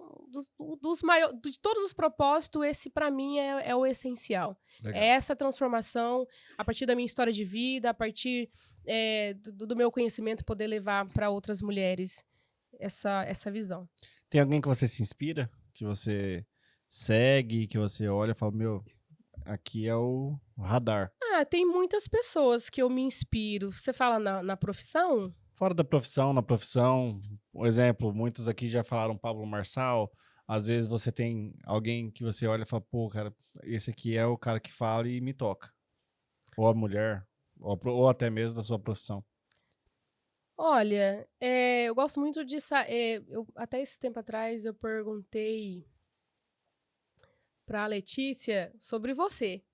de todos os propósitos, esse, para mim, é o essencial. Legal. É essa transformação, a partir da minha história de vida, a partir do meu conhecimento, poder levar para outras mulheres essa visão. Tem alguém que você se inspira? Que você segue, que você olha e fala, meu, aqui é o radar. Tem muitas pessoas que eu me inspiro. Você fala na profissão? Fora da profissão, na profissão, por exemplo, muitos aqui já falaram Pablo Marçal. Às vezes você tem alguém que você olha e fala, pô, cara, esse aqui é o cara que fala e me toca. Ou a mulher, ou até mesmo da sua profissão. Olha, eu gosto muito de... até esse tempo atrás eu perguntei para a Letícia sobre você.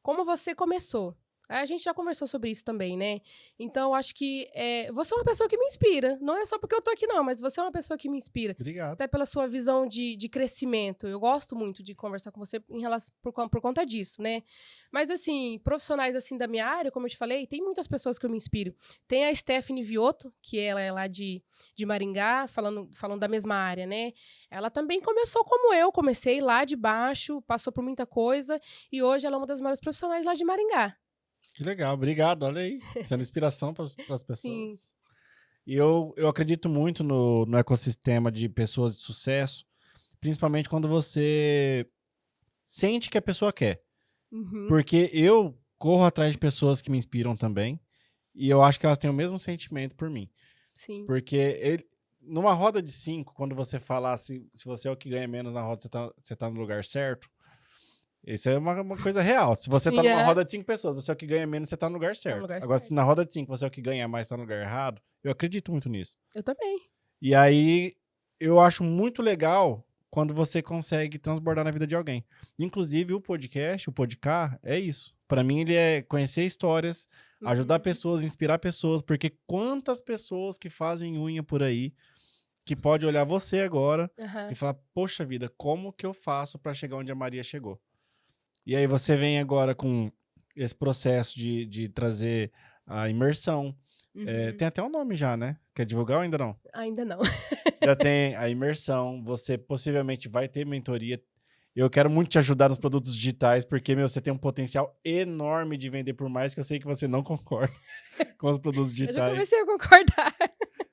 Como você começou? A gente já conversou sobre isso também, né? Então, eu acho que você é uma pessoa que me inspira. Não é só porque eu tô aqui, não, mas você é uma pessoa que me inspira. Obrigado. Até pela sua visão de crescimento. Eu gosto muito de conversar com você por conta disso, né? Mas, assim, profissionais assim da minha área, como eu te falei, tem muitas pessoas que eu me inspiro. Tem a Stephanie Viotto, que ela é lá de Maringá, falando da mesma área, né? Ela também começou como eu, comecei lá de baixo, passou por muita coisa, e hoje ela é uma das maiores profissionais lá de Maringá. Que legal, obrigado, olha aí, sendo inspiração para as pessoas. Sim. E eu acredito muito no ecossistema de pessoas de sucesso, principalmente quando você sente que a pessoa quer. Uhum, Porque eu corro atrás de pessoas que me inspiram também, e eu acho que elas têm o mesmo sentimento por mim. sim. Porque numa roda de 5, quando você falar se você é o que ganha menos na roda, você tá no lugar certo, isso é uma coisa real. Se você tá Sim, numa é. roda de 5 pessoas, você é o que ganha menos, você tá no lugar Tá no certo. lugar Agora, se certo. na roda de 5 você é o que ganha mais, tá no lugar errado, eu acredito muito nisso. Eu também. E aí, eu acho muito legal quando você consegue transbordar na vida de alguém. Inclusive, o podcast, o podcast, é isso. Pra mim, ele é conhecer histórias, ajudar Uhum, pessoas, inspirar pessoas, porque quantas pessoas que fazem unha por aí, que pode olhar você agora e aham. falar, poxa vida, como que eu faço pra chegar onde a Maria chegou? E aí você vem agora com esse processo de trazer a imersão. Uhum. Tem até um nome já, né? Quer divulgar ou ainda não? Ainda não. Já tem a imersão, você possivelmente vai ter mentoria. Eu quero muito te ajudar nos produtos digitais, porque, meu, você tem um potencial enorme de vender, por mais que eu sei que você não concorda com os produtos Eu já digitais. comecei a concordar.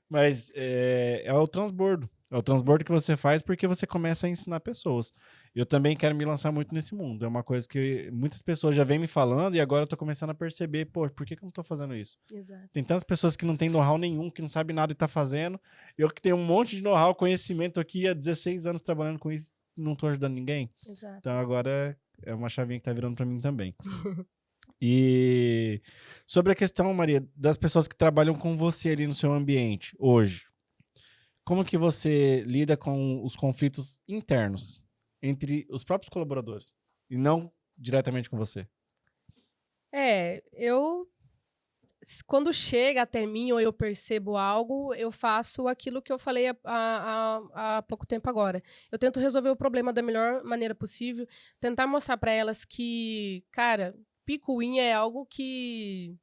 Mas é o transbordo. É o transbordo que você faz porque você começa a ensinar pessoas. Eu também quero me lançar muito nesse mundo. É uma coisa que muitas pessoas já vêm me falando e agora eu tô começando a perceber, pô, por que que eu não tô fazendo isso? Exato. Tem tantas pessoas que não têm know-how nenhum, que não sabem nada e tá fazendo. Eu que tenho um monte de know-how, conhecimento aqui há 16 anos trabalhando com isso, não tô ajudando ninguém. Então Exato. agora é uma chavinha que tá virando pra mim também. E sobre a questão, Maria, das pessoas que trabalham com você ali no seu ambiente hoje, como que você lida com os conflitos internos entre os próprios colaboradores e não diretamente com você? Quando chega até mim ou eu percebo algo, eu faço aquilo que eu falei há pouco tempo agora. Eu tento resolver o problema da melhor maneira possível, tentar mostrar para elas que, cara, picuinha é algo que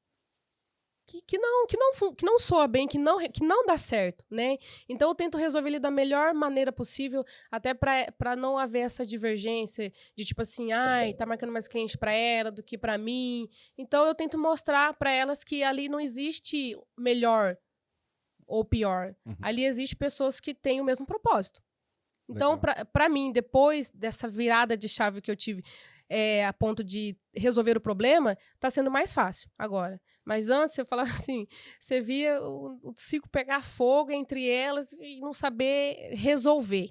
não soa bem, que não dá certo, né? Então eu tento resolver ele da melhor maneira possível, até para não haver essa divergência de tipo assim, ai, tá marcando mais cliente para ela do que para mim. Então eu tento mostrar para elas que ali não existe melhor ou pior. Uhum, Ali existe pessoas que têm o mesmo propósito. Então, legal. para mim, depois dessa virada de chave que eu tive, a ponto de resolver o problema, tá sendo mais fácil agora. Mas antes, eu falava assim, você via o circo pegar fogo entre elas e não saber resolver,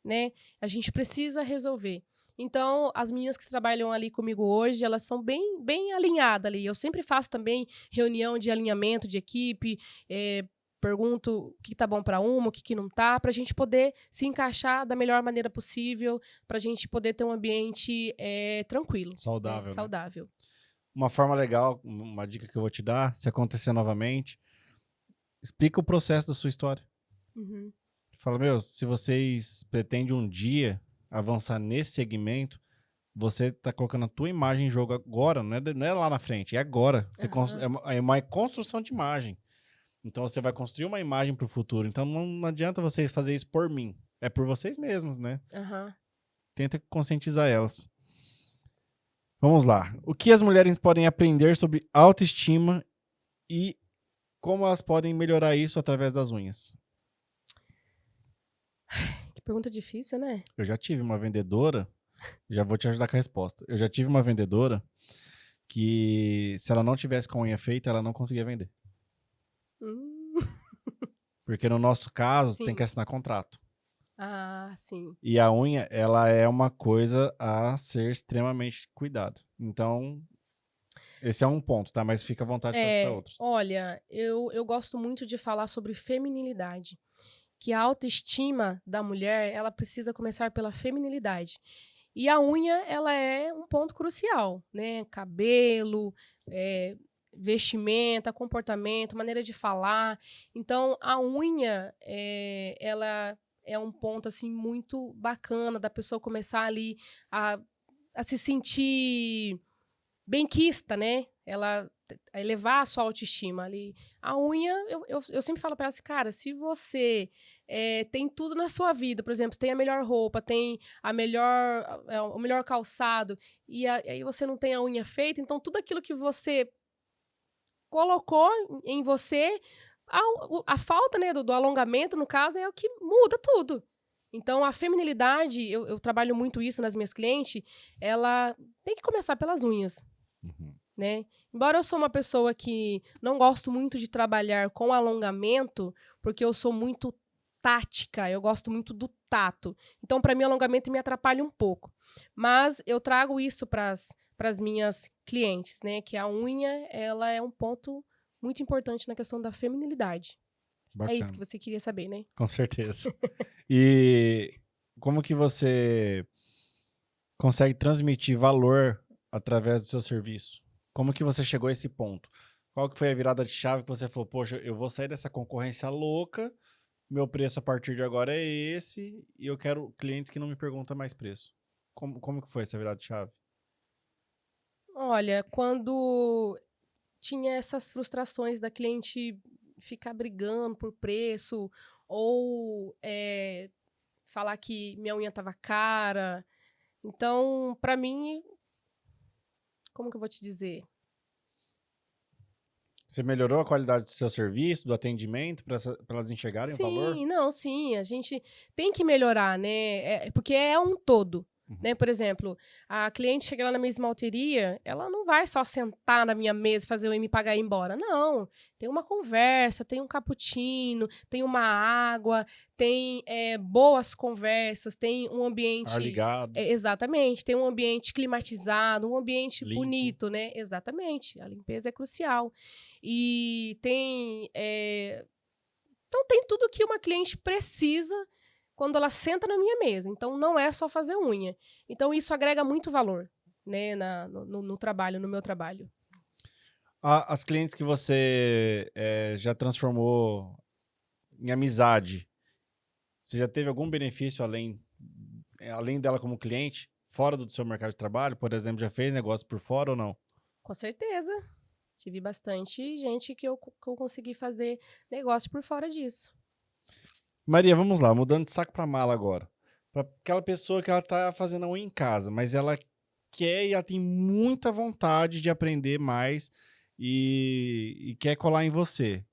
né? A gente precisa resolver. Então, as meninas que trabalham ali comigo hoje, elas são bem alinhadas ali. Eu sempre faço também reunião de alinhamento de equipe, pergunto o que tá bom para uma, o que não tá, para a gente poder se encaixar da melhor maneira possível, para a gente poder ter um ambiente tranquilo, né? Saudável, né? Saudável. Uma forma legal, uma dica que eu vou te dar, se acontecer novamente, explica o processo da sua história. Uhum. Fala, meu, se vocês pretendem um dia avançar nesse segmento, você tá colocando a tua imagem em jogo agora, não é lá na frente, é agora. Aham. É uma construção de imagem. Então você vai construir uma imagem para o futuro. Então não adianta vocês fazer isso por mim. É por vocês mesmos, né? Aham. Tenta conscientizar elas. Vamos lá. O que as mulheres podem aprender sobre autoestima e como elas podem melhorar isso através das unhas? Que pergunta difícil, né? Eu já tive uma vendedora, já vou te ajudar com a resposta. Eu já tive uma vendedora que, se ela não tivesse com a unha feita, ela não conseguia vender. Hum, Porque no nosso caso, tem que sim. assinar contrato. Ah, sim. E a unha, ela é uma coisa a ser extremamente cuidada. Então, esse é um ponto, tá? Mas fica à vontade para citar outros. Olha, eu gosto muito de falar sobre feminilidade. Que a autoestima da mulher, ela precisa começar pela feminilidade. E a unha, ela é um ponto crucial, né? Cabelo, eh, vestimenta, comportamento, maneira de falar. Então, a unha, ela é um ponto, assim, muito bacana da pessoa começar ali a, a se sentir benquista, né? Ela a elevar a sua autoestima ali. A unha, eu sempre falo para ela assim, cara, se você tem tudo na sua vida, por exemplo, tem a melhor roupa, tem o melhor calçado, e aí você não tem a unha feita, então tudo aquilo que você colocou em você, a falta, né, do alongamento, no caso, é o que muda tudo. Então, a feminilidade, eu trabalho muito isso nas minhas clientes, ela tem que começar pelas unhas, né? Embora eu sou uma pessoa que não gosto muito de trabalhar com alongamento, porque eu sou muito tática, eu gosto muito do tato. Então, para mim, alongamento me atrapalha um pouco. Mas eu trago isso para as minhas clientes, né? Que a unha, ela é um ponto muito importante na questão da feminilidade. Bacana. É isso que você queria saber, né? Com certeza. E como que você consegue transmitir valor através do seu serviço? Como que você chegou a esse ponto? Qual que foi a virada de chave que você falou, poxa, eu vou sair dessa concorrência louca, meu preço a partir de agora é esse, e eu quero clientes que não me perguntam mais preço. Como que foi essa virada de chave? Olha, quando tinha essas frustrações da cliente ficar brigando por preço ou falar que minha unha estava cara. Então, para mim, como que eu vou te dizer? Você melhorou a qualidade do seu serviço, do atendimento, para elas enxergarem o valor? Sim, não, sim, a gente tem que melhorar, né? Porque é um todo. Né? Por exemplo, a cliente chega lá na minha esmalteria, ela não vai só sentar na minha mesa, fazer eu me pagar e ir embora. Não. Tem uma conversa, tem um cappuccino, tem uma água, tem boas conversas, tem um ambiente. Ar ligado. Exatamente, tem um ambiente climatizado, um ambiente Limpo. bonito, né? Exatamente. A limpeza é crucial. E tem. Então, tem tudo que uma cliente precisa quando ela senta na minha mesa. Então, não é só fazer unha. Então, isso agrega muito valor, né, no trabalho, no meu trabalho. As clientes que você já transformou em amizade, você já teve algum benefício além dela como cliente, fora do seu mercado de trabalho? Por exemplo, já fez negócio por fora ou não? Com certeza. Tive bastante gente que eu consegui fazer negócio por fora disso. Maria, vamos lá, mudando de saco para mala agora. Para aquela pessoa que ela tá fazendo a unha em casa, mas ela quer e ela tem muita vontade de aprender mais e quer colar em você.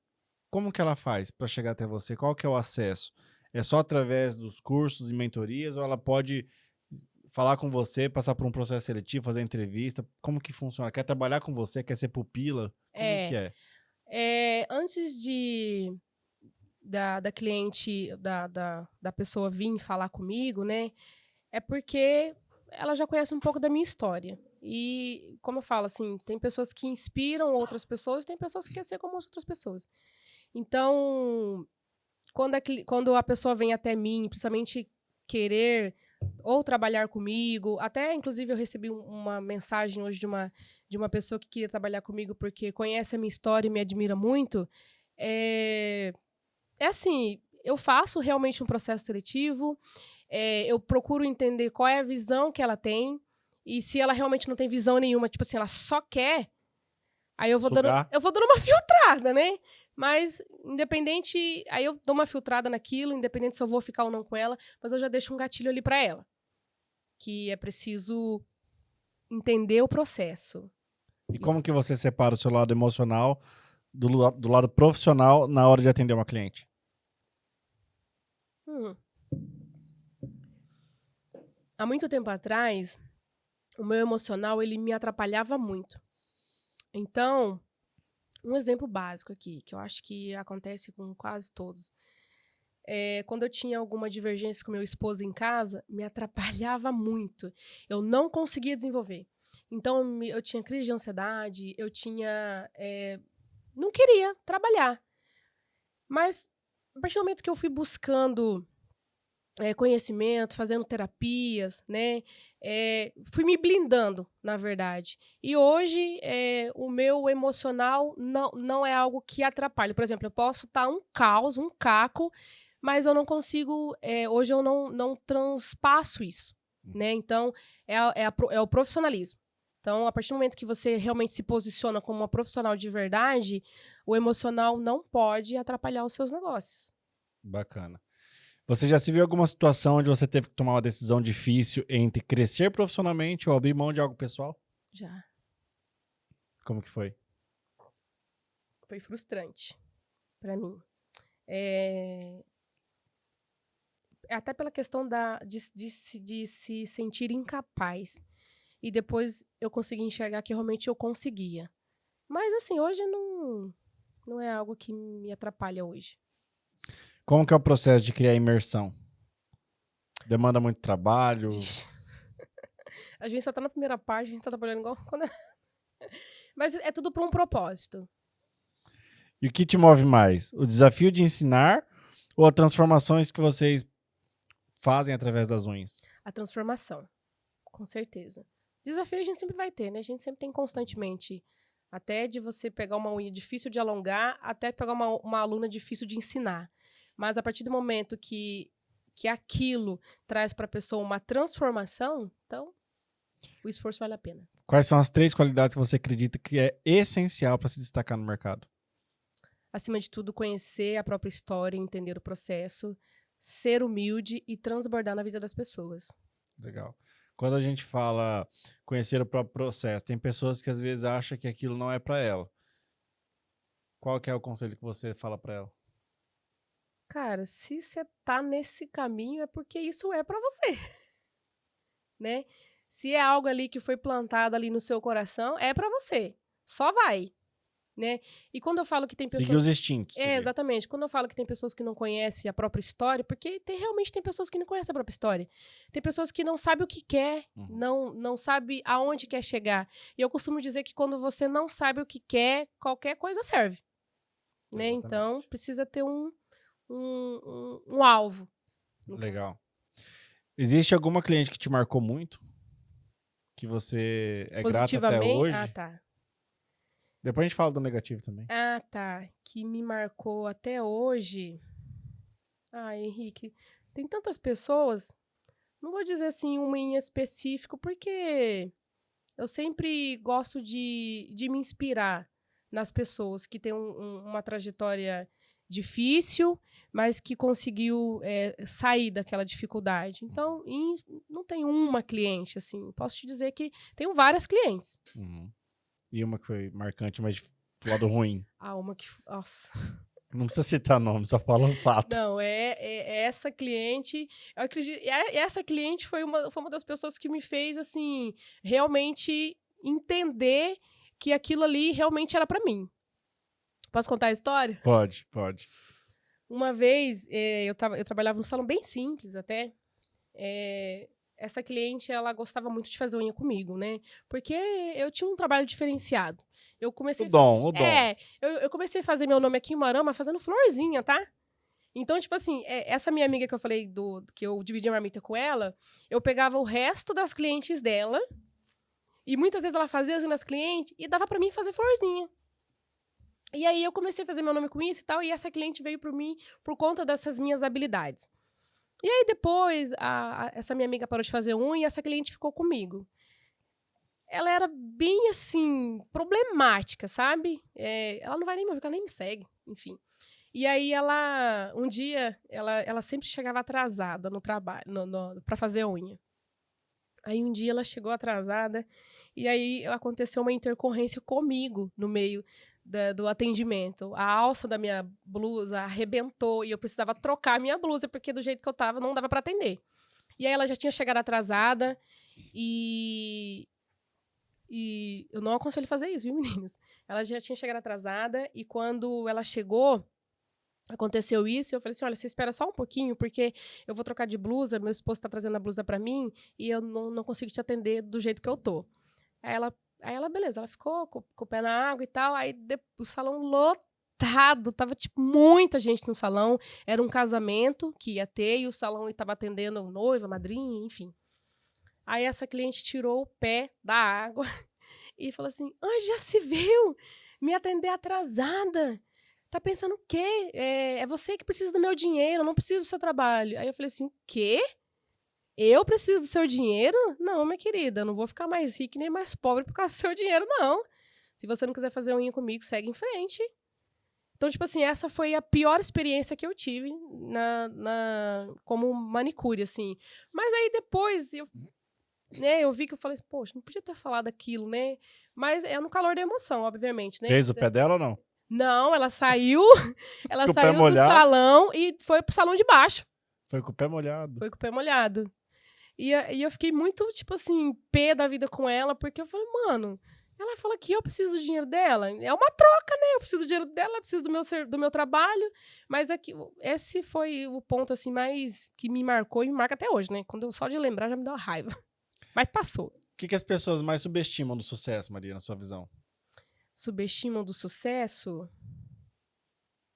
Como que ela faz para chegar até você? Qual que é o acesso? É só através dos cursos e mentorias ou ela pode falar com você, passar por um processo seletivo, fazer entrevista? Como que funciona? Quer trabalhar com você? Quer ser pupila? Como que é? Antes da cliente, da pessoa vir falar comigo, né? É porque ela já conhece um pouco da minha história. E, como eu falo, assim, tem pessoas que inspiram outras pessoas, tem pessoas que querem ser como as outras pessoas. Então, quando a pessoa vem até mim, principalmente querer ou trabalhar comigo, até, inclusive, eu recebi uma mensagem hoje de uma pessoa que queria trabalhar comigo porque conhece a minha história e me admira muito, assim, eu faço realmente um processo seletivo, eu procuro entender qual é a visão que ela tem, e se ela realmente não tem visão nenhuma, tipo assim, ela só quer, aí eu vou dando uma filtrada, né? Mas, independente, aí eu dou uma filtrada naquilo, independente se eu vou ficar ou não com ela, mas eu já deixo um gatilho ali pra ela, que é preciso entender o processo. E como que você separa o seu lado emocional do lado profissional na hora de atender uma cliente? Há muito tempo atrás, o meu emocional, ele me atrapalhava muito. Então, um exemplo básico aqui, que eu acho que acontece com quase todos. Quando eu tinha alguma divergência com meu esposo em casa, me atrapalhava muito. Eu não conseguia desenvolver. Então, eu tinha crise de ansiedade, não queria trabalhar. Mas, a partir do momento que eu fui buscando conhecimento, fazendo terapias, né? Fui me blindando, na verdade. E hoje, o meu emocional não é algo que atrapalhe. Por exemplo, eu posso estar um caos, um caco, mas eu não consigo, hoje eu não transpasso isso, né? Então, é o profissionalismo. Então, a partir do momento que você realmente se posiciona como uma profissional de verdade, o emocional não pode atrapalhar os seus negócios. Bacana. Você já se viu em alguma situação onde você teve que tomar uma decisão difícil entre crescer profissionalmente ou abrir mão de algo pessoal? Já. Como que foi? Foi frustrante. para mim. Até pela questão de se sentir incapaz. E depois eu consegui enxergar que realmente eu conseguia. Mas, assim, hoje não é algo que me atrapalha hoje. Como que é o processo de criar imersão? Demanda muito trabalho? A gente só tá na primeira parte, a gente tá trabalhando igual... Mas é tudo por um propósito. E o que te move mais? O desafio de ensinar ou as transformações que vocês fazem através das unhas? A transformação, com certeza. Desafio a gente sempre vai ter, né? A gente sempre tem constantemente. Até de você pegar uma unha difícil de alongar, até pegar uma aluna difícil de ensinar. Mas a partir do momento que aquilo traz para a pessoa uma transformação, então o esforço vale a pena. Quais são as 3 qualidades que você acredita que é essencial para se destacar no mercado? Acima de tudo, conhecer a própria história, entender o processo, ser humilde e transbordar na vida das pessoas. Legal. Quando a gente fala conhecer o próprio processo, tem pessoas que às vezes acham que aquilo não é para ela. Qual que é o conselho que você fala para ela? Cara, se você tá nesse caminho é porque isso é para você, né? Se é algo ali que foi plantado ali no seu coração, é para você. Só vai, né? E quando eu falo que tem pessoas... Seguir os instintos. Exatamente. Quando eu falo que tem pessoas que não conhecem a própria história, porque realmente tem pessoas que não conhecem a própria história. Tem pessoas que não sabem o que quer, não sabem aonde quer chegar. E eu costumo dizer que quando você não sabe o que quer, qualquer coisa serve. Né? Então, precisa ter um alvo. Legal. Existe alguma cliente que te marcou muito? Que você é grata até hoje? Ah, tá. Depois a gente fala do negativo também. Ah, tá. Que me marcou até hoje. Ah, Henrique, tem tantas pessoas. Não vou dizer assim uma em específico, porque eu sempre gosto de me inspirar nas pessoas que têm uma trajetória difícil, mas que conseguiu sair daquela dificuldade. Então, não tem uma cliente, assim. Posso te dizer que tenho várias clientes. E uma que foi marcante, mas do lado ruim. Ah, uma que... Nossa... Não precisa citar nome, só fala um fato. Não, essa cliente... Eu acredito, essa cliente foi uma das pessoas que me fez, assim, realmente entender que aquilo ali realmente era pra mim. Posso contar a história? Pode. Uma vez, eu trabalhava num salão bem simples até. Essa cliente, ela gostava muito de fazer unha comigo, né? Porque eu tinha um trabalho diferenciado. Eu comecei o dom. Eu comecei a fazer meu nome aqui em Marama fazendo florzinha, tá? Então, tipo assim, essa minha amiga que eu falei, que eu dividi a marmita com ela, eu pegava o resto das clientes dela e muitas vezes ela fazia as unhas das clientes e dava pra mim fazer florzinha. E aí eu comecei a fazer meu nome com isso e tal, e essa cliente veio por mim por conta dessas minhas habilidades. E aí depois, essa minha amiga parou de fazer unha e essa cliente ficou comigo. Ela era bem, assim, problemática, sabe? Ela não vai nem me ouvir, ela nem me segue, enfim. E aí um dia, ela sempre chegava atrasada no trabalho, pra fazer unha. Aí um dia ela chegou atrasada e aí aconteceu uma intercorrência comigo no meio do atendimento. A alça da minha blusa arrebentou e eu precisava trocar a minha blusa, porque do jeito que eu tava não dava para atender. E aí ela já tinha chegado atrasada e eu não aconselho fazer isso, viu, meninas? Ela já tinha chegado atrasada e quando ela chegou, aconteceu isso, e eu falei assim, olha, você espera só um pouquinho, porque eu vou trocar de blusa, meu esposo tá trazendo a blusa para mim e eu não consigo te atender do jeito que eu tô. Aí ela, beleza, ela ficou com o pé na água e tal, aí o salão lotado, tava, tipo, muita gente no salão, era um casamento que ia ter, e o salão estava atendendo noiva, madrinha, enfim. Aí essa cliente tirou o pé da água e falou assim, já se viu me atender atrasada? Tá pensando o quê? É você que precisa do meu dinheiro, eu não preciso do seu trabalho. Aí eu falei assim, o quê? Eu preciso do seu dinheiro? Não, minha querida, eu não vou ficar mais rica nem mais pobre por causa do seu dinheiro, não. Se você não quiser fazer unha comigo, segue em frente. Então, tipo assim, essa foi a pior experiência que eu tive como manicure, assim. Mas aí depois, eu vi que eu falei, poxa, não podia ter falado aquilo, né? Mas é no calor da emoção, obviamente, né? Fez o pé dela ou não? Não, ela saiu Com o pé do molhado? salão e foi pro salão de baixo. Foi com o pé molhado. Foi com o pé molhado. E eu fiquei muito, tipo assim, pé da vida com ela, porque eu falei, mano, ela fala que eu preciso do dinheiro dela. É uma troca, né? Eu preciso do dinheiro dela, eu preciso do meu trabalho. Mas esse foi o ponto, assim, mais que me marcou e me marca até hoje, né? Quando eu só de lembrar já me deu uma raiva. Mas passou. O que as pessoas mais subestimam do sucesso, Maria, na sua visão? Subestimam do sucesso?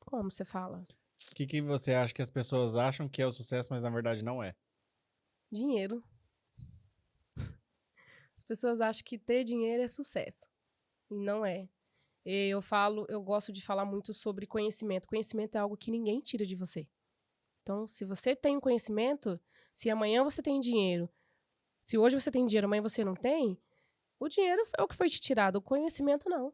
Como você fala? O que você acha que as pessoas acham que é o sucesso, mas na verdade não é? Dinheiro. As pessoas acham que ter dinheiro é sucesso. E não é. Eu gosto de falar muito sobre conhecimento. Conhecimento é algo que ninguém tira de você. Então, se você tem um conhecimento, se amanhã você tem dinheiro, se hoje você tem dinheiro, amanhã você não tem, o dinheiro é o que foi te tirado, o conhecimento não.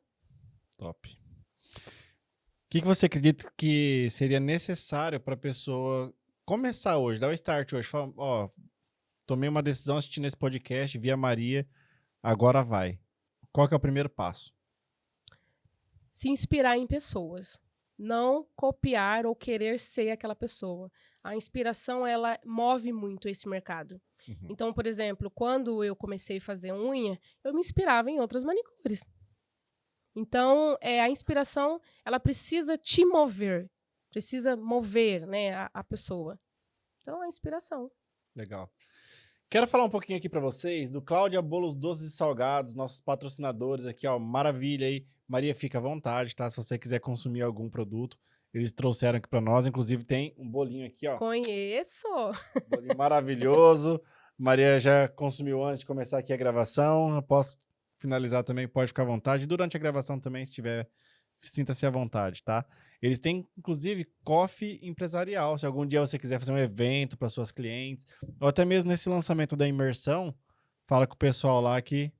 Top. O que você acredita que seria necessário para a pessoa começar hoje, dar o start hoje? Fala, ó, tomei uma decisão assistindo esse podcast, vi a Maria, agora vai. Qual que é o primeiro passo? Se inspirar em pessoas. Não copiar ou querer ser aquela pessoa. A inspiração, ela move muito esse mercado. Uhum. Então, por exemplo, quando eu comecei a fazer unha, eu me inspirava em outras manicures. Então, a inspiração, ela precisa te mover. Precisa mover, né, a pessoa. Então, a inspiração. Legal. Quero falar um pouquinho aqui para vocês do Cláudia Bolos Doces e Salgados, nossos patrocinadores aqui, ó, maravilha aí. Maria, fica à vontade, tá? Se você quiser consumir algum produto, eles trouxeram aqui para nós. Inclusive tem um bolinho aqui, ó. Conheço! Bolinho maravilhoso. Maria já consumiu antes de começar aqui a gravação. Eu posso finalizar também, pode ficar à vontade. Durante a gravação também, se tiver, sinta-se à vontade, tá? Eles têm, inclusive, coffee empresarial. Se algum dia você quiser fazer um evento para suas clientes, ou até mesmo nesse lançamento da imersão, fala com o pessoal lá que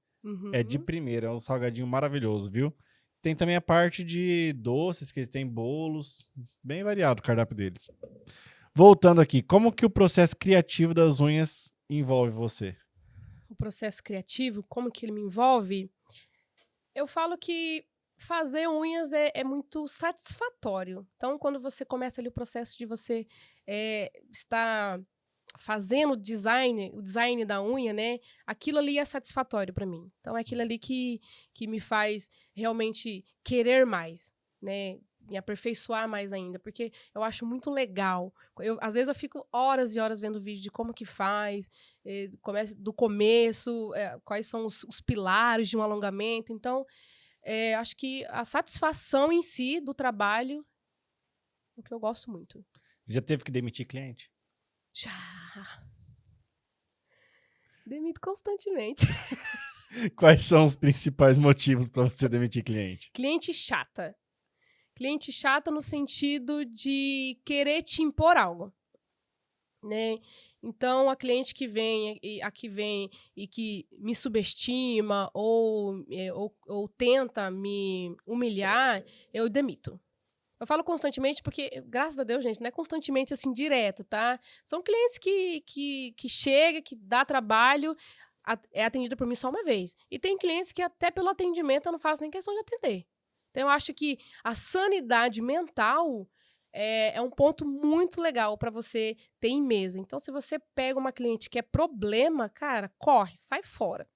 é de primeira. É um salgadinho maravilhoso, viu? Tem também a parte de doces, que eles têm bolos, bem variado o cardápio deles. Voltando aqui, como que o processo criativo das unhas envolve você? O processo criativo, como que ele me envolve? Eu falo que fazer unhas é muito satisfatório. Então, quando você começa ali o processo de você estar fazendo o design da unha, né? Aquilo ali é satisfatório para mim. Então, é aquilo ali que me faz realmente querer mais, né? Me aperfeiçoar mais ainda, porque eu acho muito legal. Às vezes eu fico horas e horas vendo vídeo de como que faz, do começo, quais são os pilares de um alongamento. Então, acho que a satisfação em si do trabalho é o que eu gosto muito. Você já teve que demitir cliente? Já. Demito constantemente. Quais são os principais motivos para você demitir cliente? Cliente chata. Cliente chata no sentido de querer te impor algo, né? Então, a cliente que vem e que me subestima ou tenta me humilhar, eu demito. Eu falo constantemente porque, graças a Deus, gente, não é constantemente assim, direto, tá? São clientes que chegam, que dá trabalho, é atendido por mim só uma vez. E tem clientes que até pelo atendimento eu não faço nem questão de atender. Então, eu acho que a sanidade mental é um ponto muito legal para você ter em mesa. Então, se você pega uma cliente que é problema, cara, corre, sai fora.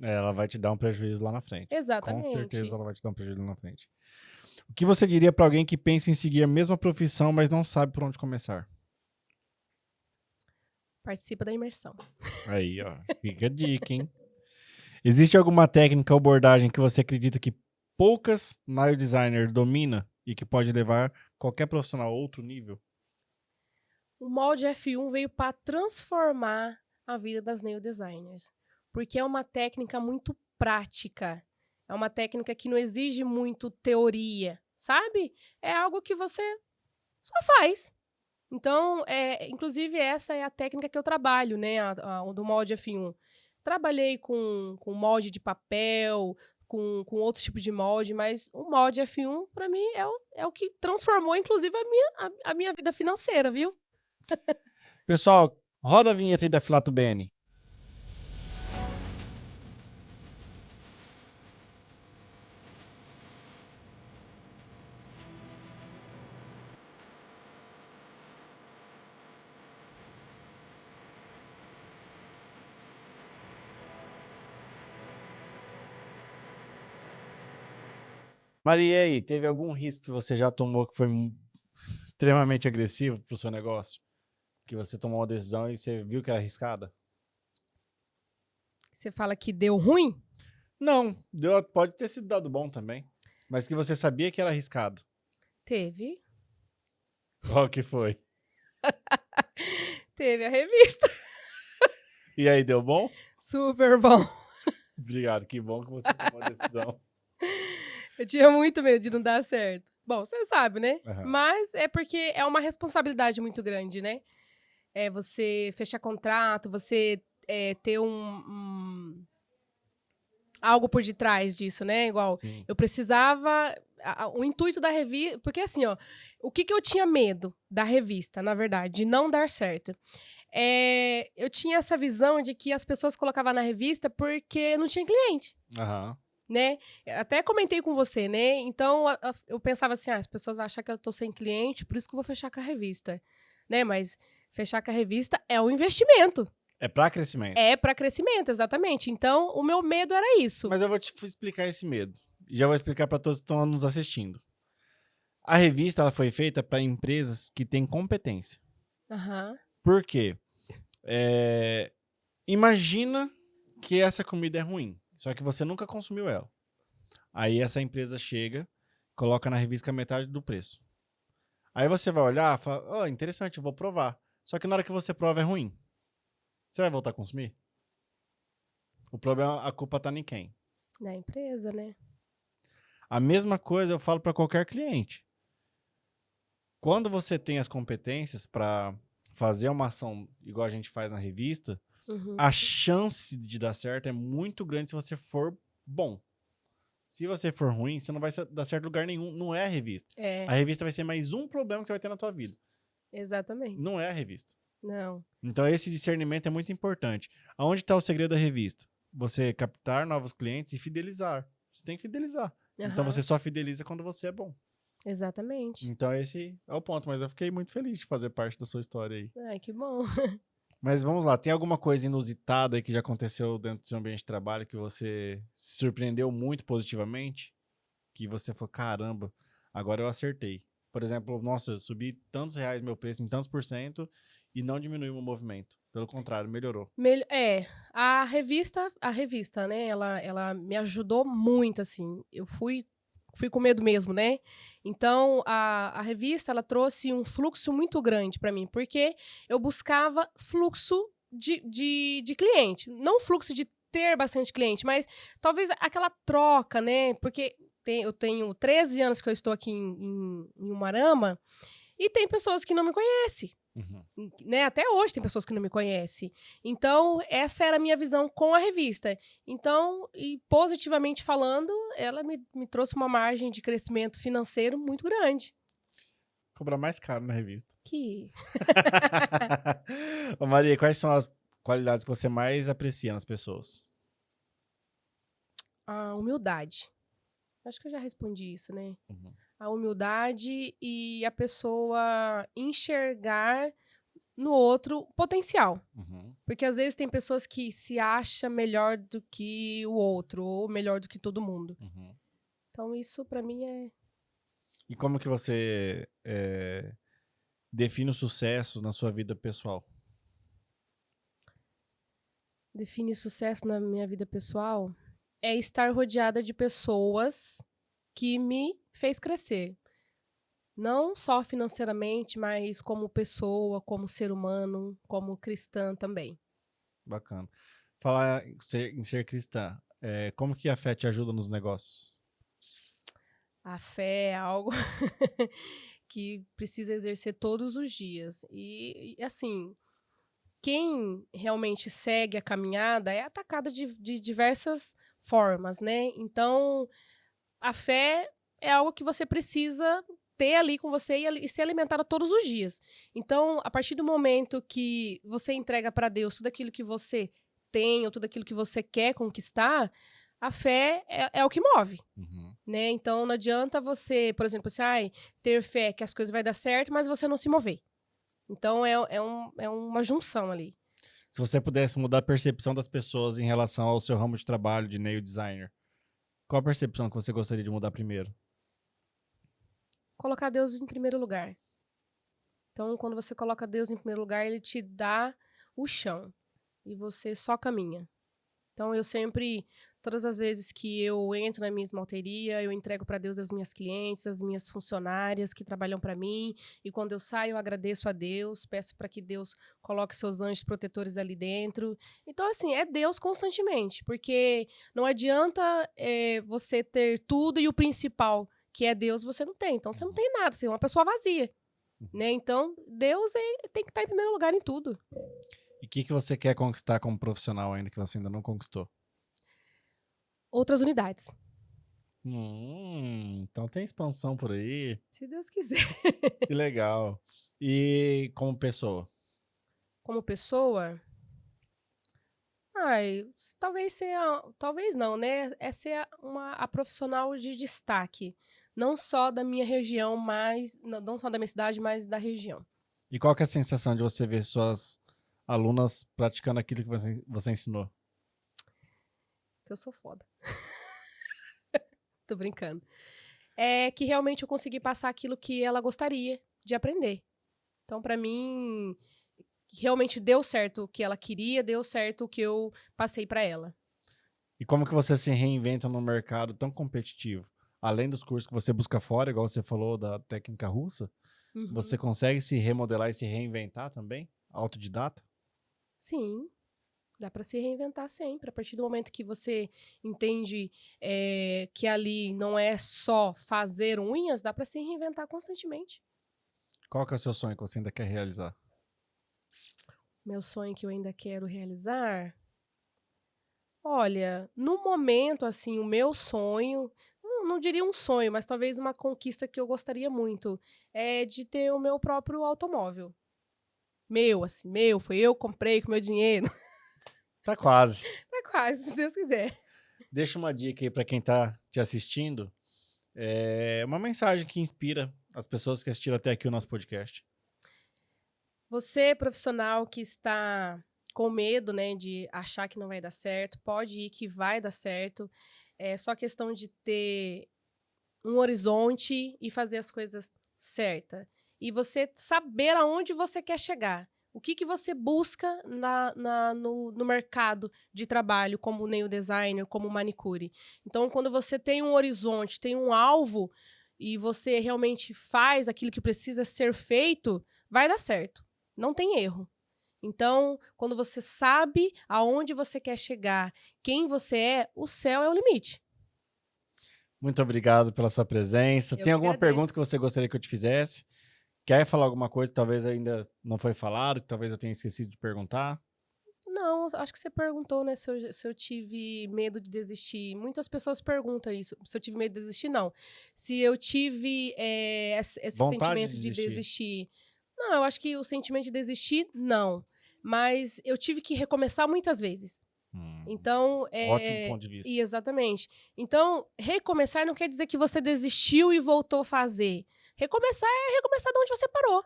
Ela vai te dar um prejuízo lá na frente. Exatamente. Com certeza ela vai te dar um prejuízo lá na frente. O que você diria para alguém que pensa em seguir a mesma profissão, mas não sabe por onde começar? Participa da imersão. Aí, ó. Fica a dica, hein? Existe alguma técnica ou abordagem que você acredita que poucas nail designer domina e que pode levar qualquer profissional a outro nível? O molde F1 veio para transformar a vida das nail designers, porque é uma técnica muito prática. É uma técnica que não exige muito teoria, sabe? É algo que você só faz. Então, inclusive, essa é a técnica que eu trabalho, né? Do molde F1. Trabalhei com molde de papel, com outros tipos de molde, mas o molde F1, para mim, é o que transformou, inclusive, a minha vida financeira, viu? Pessoal, roda a vinheta aí da Filato BN. Maria, e aí, teve algum risco que você já tomou que foi extremamente agressivo pro seu negócio? Que você tomou uma decisão e você viu que era arriscada? Você fala que deu ruim? Não, pode ter sido dado bom também. Mas que você sabia que era arriscado. Teve. Qual que foi? Teve a revista. E aí, deu bom? Super bom. Obrigado, que bom que você tomou a decisão. Eu tinha muito medo de não dar certo. Bom, você sabe, né? Aham. Mas é porque é uma responsabilidade muito grande, né? É você fechar contrato, você ter algo por detrás disso, né? Igual, Sim. eu precisava... o intuito da revista... Porque assim, ó, o que eu tinha medo da revista, na verdade, de não dar certo? Eu tinha essa visão de que as pessoas colocavam na revista porque não tinha cliente. Aham. Né? Até comentei com você, né? Então, eu pensava assim, as pessoas vão achar que eu tô sem cliente, por isso que eu vou fechar com a revista, né? Mas fechar com a revista é um investimento. É pra crescimento. É para crescimento, exatamente. Então, o meu medo era isso. Mas eu vou te explicar esse medo. E já vou explicar para todos que estão nos assistindo. A revista ela foi feita para empresas que têm competência. Aham. Por quê? Imagina que essa comida é ruim, só que você nunca consumiu ela. Aí essa empresa chega, coloca na revista a metade do preço. Aí você vai olhar e fala, oh, interessante, eu vou provar. Só que na hora que você prova é ruim. Você vai voltar a consumir? O problema, a culpa tá em quem? Na empresa, né? A mesma coisa eu falo para qualquer cliente. Quando você tem as competências para fazer uma ação igual a gente faz na revista, Uhum. a chance de dar certo é muito grande se você for bom. Se você for ruim, você não vai dar certo em lugar nenhum. Não é a revista. É, A revista vai ser mais um problema que você vai ter na tua vida. exatamente. Não é a revista. Não. Então esse discernimento é muito importante. Aonde está o segredo da revista? Você captar novos clientes e fidelizar. Você tem que fidelizar. Então Aham. você só fideliza quando você é bom. Exatamente. Então esse é o ponto. Mas eu fiquei muito feliz de fazer parte da sua história aí. Ai, que bom. Mas vamos lá, tem alguma coisa inusitada aí que já aconteceu dentro do seu ambiente de trabalho que você se surpreendeu muito positivamente? Que você falou, caramba, agora eu acertei. Por exemplo, nossa, eu subi tantos reais meu preço em tantos % e não diminuiu o meu movimento. Pelo contrário, melhorou. A revista, né? Ela me ajudou muito, assim. Eu fui com medo mesmo, né? Então, a revista, ela trouxe um fluxo muito grande para mim, porque eu buscava fluxo de cliente. Não fluxo de ter bastante cliente, mas talvez aquela troca, né? Porque eu tenho 13 anos que eu estou aqui em Umuarama e tem pessoas que não me conhecem. Uhum. Né? Até hoje tem pessoas que não me conhecem. Então, essa era a minha visão com a revista. Então, e positivamente falando, ela me trouxe uma margem de crescimento financeiro muito grande. Cobrar mais caro na revista. Que Ô Maria, quais são as qualidades que você mais aprecia nas pessoas? a humildade. Acho que eu já respondi isso, né? Uhum. A humildade e a pessoa enxergar no outro potencial. Uhum. Porque às vezes tem pessoas que se acham melhor do que o outro, ou melhor do que todo mundo. Uhum. Então, isso pra mim é. E como que você define o sucesso na sua vida pessoal? Define sucesso na minha vida pessoal é estar rodeada de pessoas que me fez crescer. Não só financeiramente, mas como pessoa, como ser humano, como cristã também. Bacana. Falar em ser cristã, como que a fé te ajuda nos negócios? A fé é algo que precisa exercer todos os dias. E assim, quem realmente segue a caminhada é atacada de diversas formas, né? Então, a fé é algo que você precisa ter ali com você e ser alimentada todos os dias. Então, a partir do momento que você entrega para Deus tudo aquilo que você tem ou tudo aquilo que você quer conquistar, a fé é o que move. Uhum. Né? Então, não adianta você, por exemplo, assim, ter fé que as coisas vão dar certo, mas você não se mover. Então, é uma junção ali. Se você pudesse mudar a percepção das pessoas em relação ao seu ramo de trabalho de nail designer, qual a percepção que você gostaria de mudar primeiro? colocar Deus em primeiro lugar. Então, quando você coloca Deus em primeiro lugar, ele te dá o chão e você só caminha. Então, eu sempre, todas as vezes que eu entro na minha esmalteria, eu entrego para Deus as minhas clientes, as minhas funcionárias que trabalham para mim. E quando eu saio, eu agradeço a Deus, peço para que Deus coloque seus anjos protetores ali dentro. Então, assim, é Deus constantemente, porque não adianta você ter tudo e o principal, que é Deus, você não tem. Então, você não tem nada, você é uma pessoa vazia. Né? Então, Deus tem que estar em primeiro lugar em tudo. E o que você quer conquistar como profissional ainda que você ainda não conquistou? Outras unidades. Então tem expansão por aí. Se Deus quiser. Que legal. E como pessoa? Como pessoa, talvez não, né? É ser a profissional de destaque. Não só da minha região, mas não só da minha cidade, mas da região. E qual que é a sensação de você ver suas alunas praticando aquilo que você ensinou? Que eu sou foda. Tô brincando. É que realmente eu consegui passar aquilo que ela gostaria de aprender. Então, pra mim, realmente deu certo o que ela queria, deu certo o que eu passei pra ela. E como que você se reinventa num mercado tão competitivo? Além dos cursos que você busca fora, igual você falou da técnica russa, você consegue se remodelar e se reinventar também? Autodidata? Sim, dá para se reinventar sempre. A partir do momento que você entende que ali não é só fazer unhas, dá para se reinventar constantemente. Qual que é o seu sonho que você ainda quer realizar? Meu sonho que eu ainda quero realizar? Olha, no momento, assim, o meu sonho, não diria um sonho, mas talvez uma conquista que eu gostaria muito, é de ter o meu próprio automóvel. Meu, foi eu que comprei com meu dinheiro. Tá quase. Tá quase, se Deus quiser. Deixa uma dica aí pra quem tá te assistindo. Uma mensagem que inspira as pessoas que assistiram até aqui o nosso podcast. Você, profissional que está com medo, né, de achar que não vai dar certo, pode ir que vai dar certo. É só questão de ter um horizonte e fazer as coisas certas. E você saber aonde você quer chegar. O que você busca no mercado de trabalho, como nail designer, como manicure. Então, quando você tem um horizonte, tem um alvo, e você realmente faz aquilo que precisa ser feito, vai dar certo. Não tem erro. Então, quando você sabe aonde você quer chegar, quem você é, o céu é o limite. Muito obrigado pela sua presença. Tem alguma pergunta que você gostaria que eu te fizesse? Quer falar alguma coisa que talvez ainda não foi falado, que talvez eu tenha esquecido de perguntar? Não, acho que você perguntou, né, se eu tive medo de desistir. Muitas pessoas perguntam isso. Se eu tive medo de desistir, não. Se eu tive esse sentimento de desistir. Não, eu acho que o sentimento de desistir, não. Mas eu tive que recomeçar muitas vezes. Então, ótimo ponto de vista. Exatamente. Então, recomeçar não quer dizer que você desistiu e voltou a fazer. Recomeçar é recomeçar de onde você parou.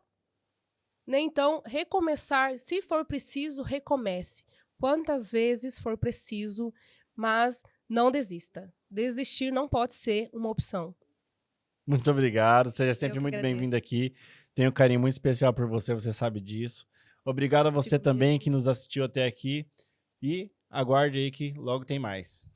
Né? Então, recomeçar, se for preciso, recomece. Quantas vezes for preciso, mas não desista. Desistir não pode ser uma opção. Muito obrigado. Seja sempre muito bem-vindo aqui. Tenho um carinho muito especial por você, você sabe disso. Obrigado a você também que nos assistiu até aqui. E aguarde aí que logo tem mais.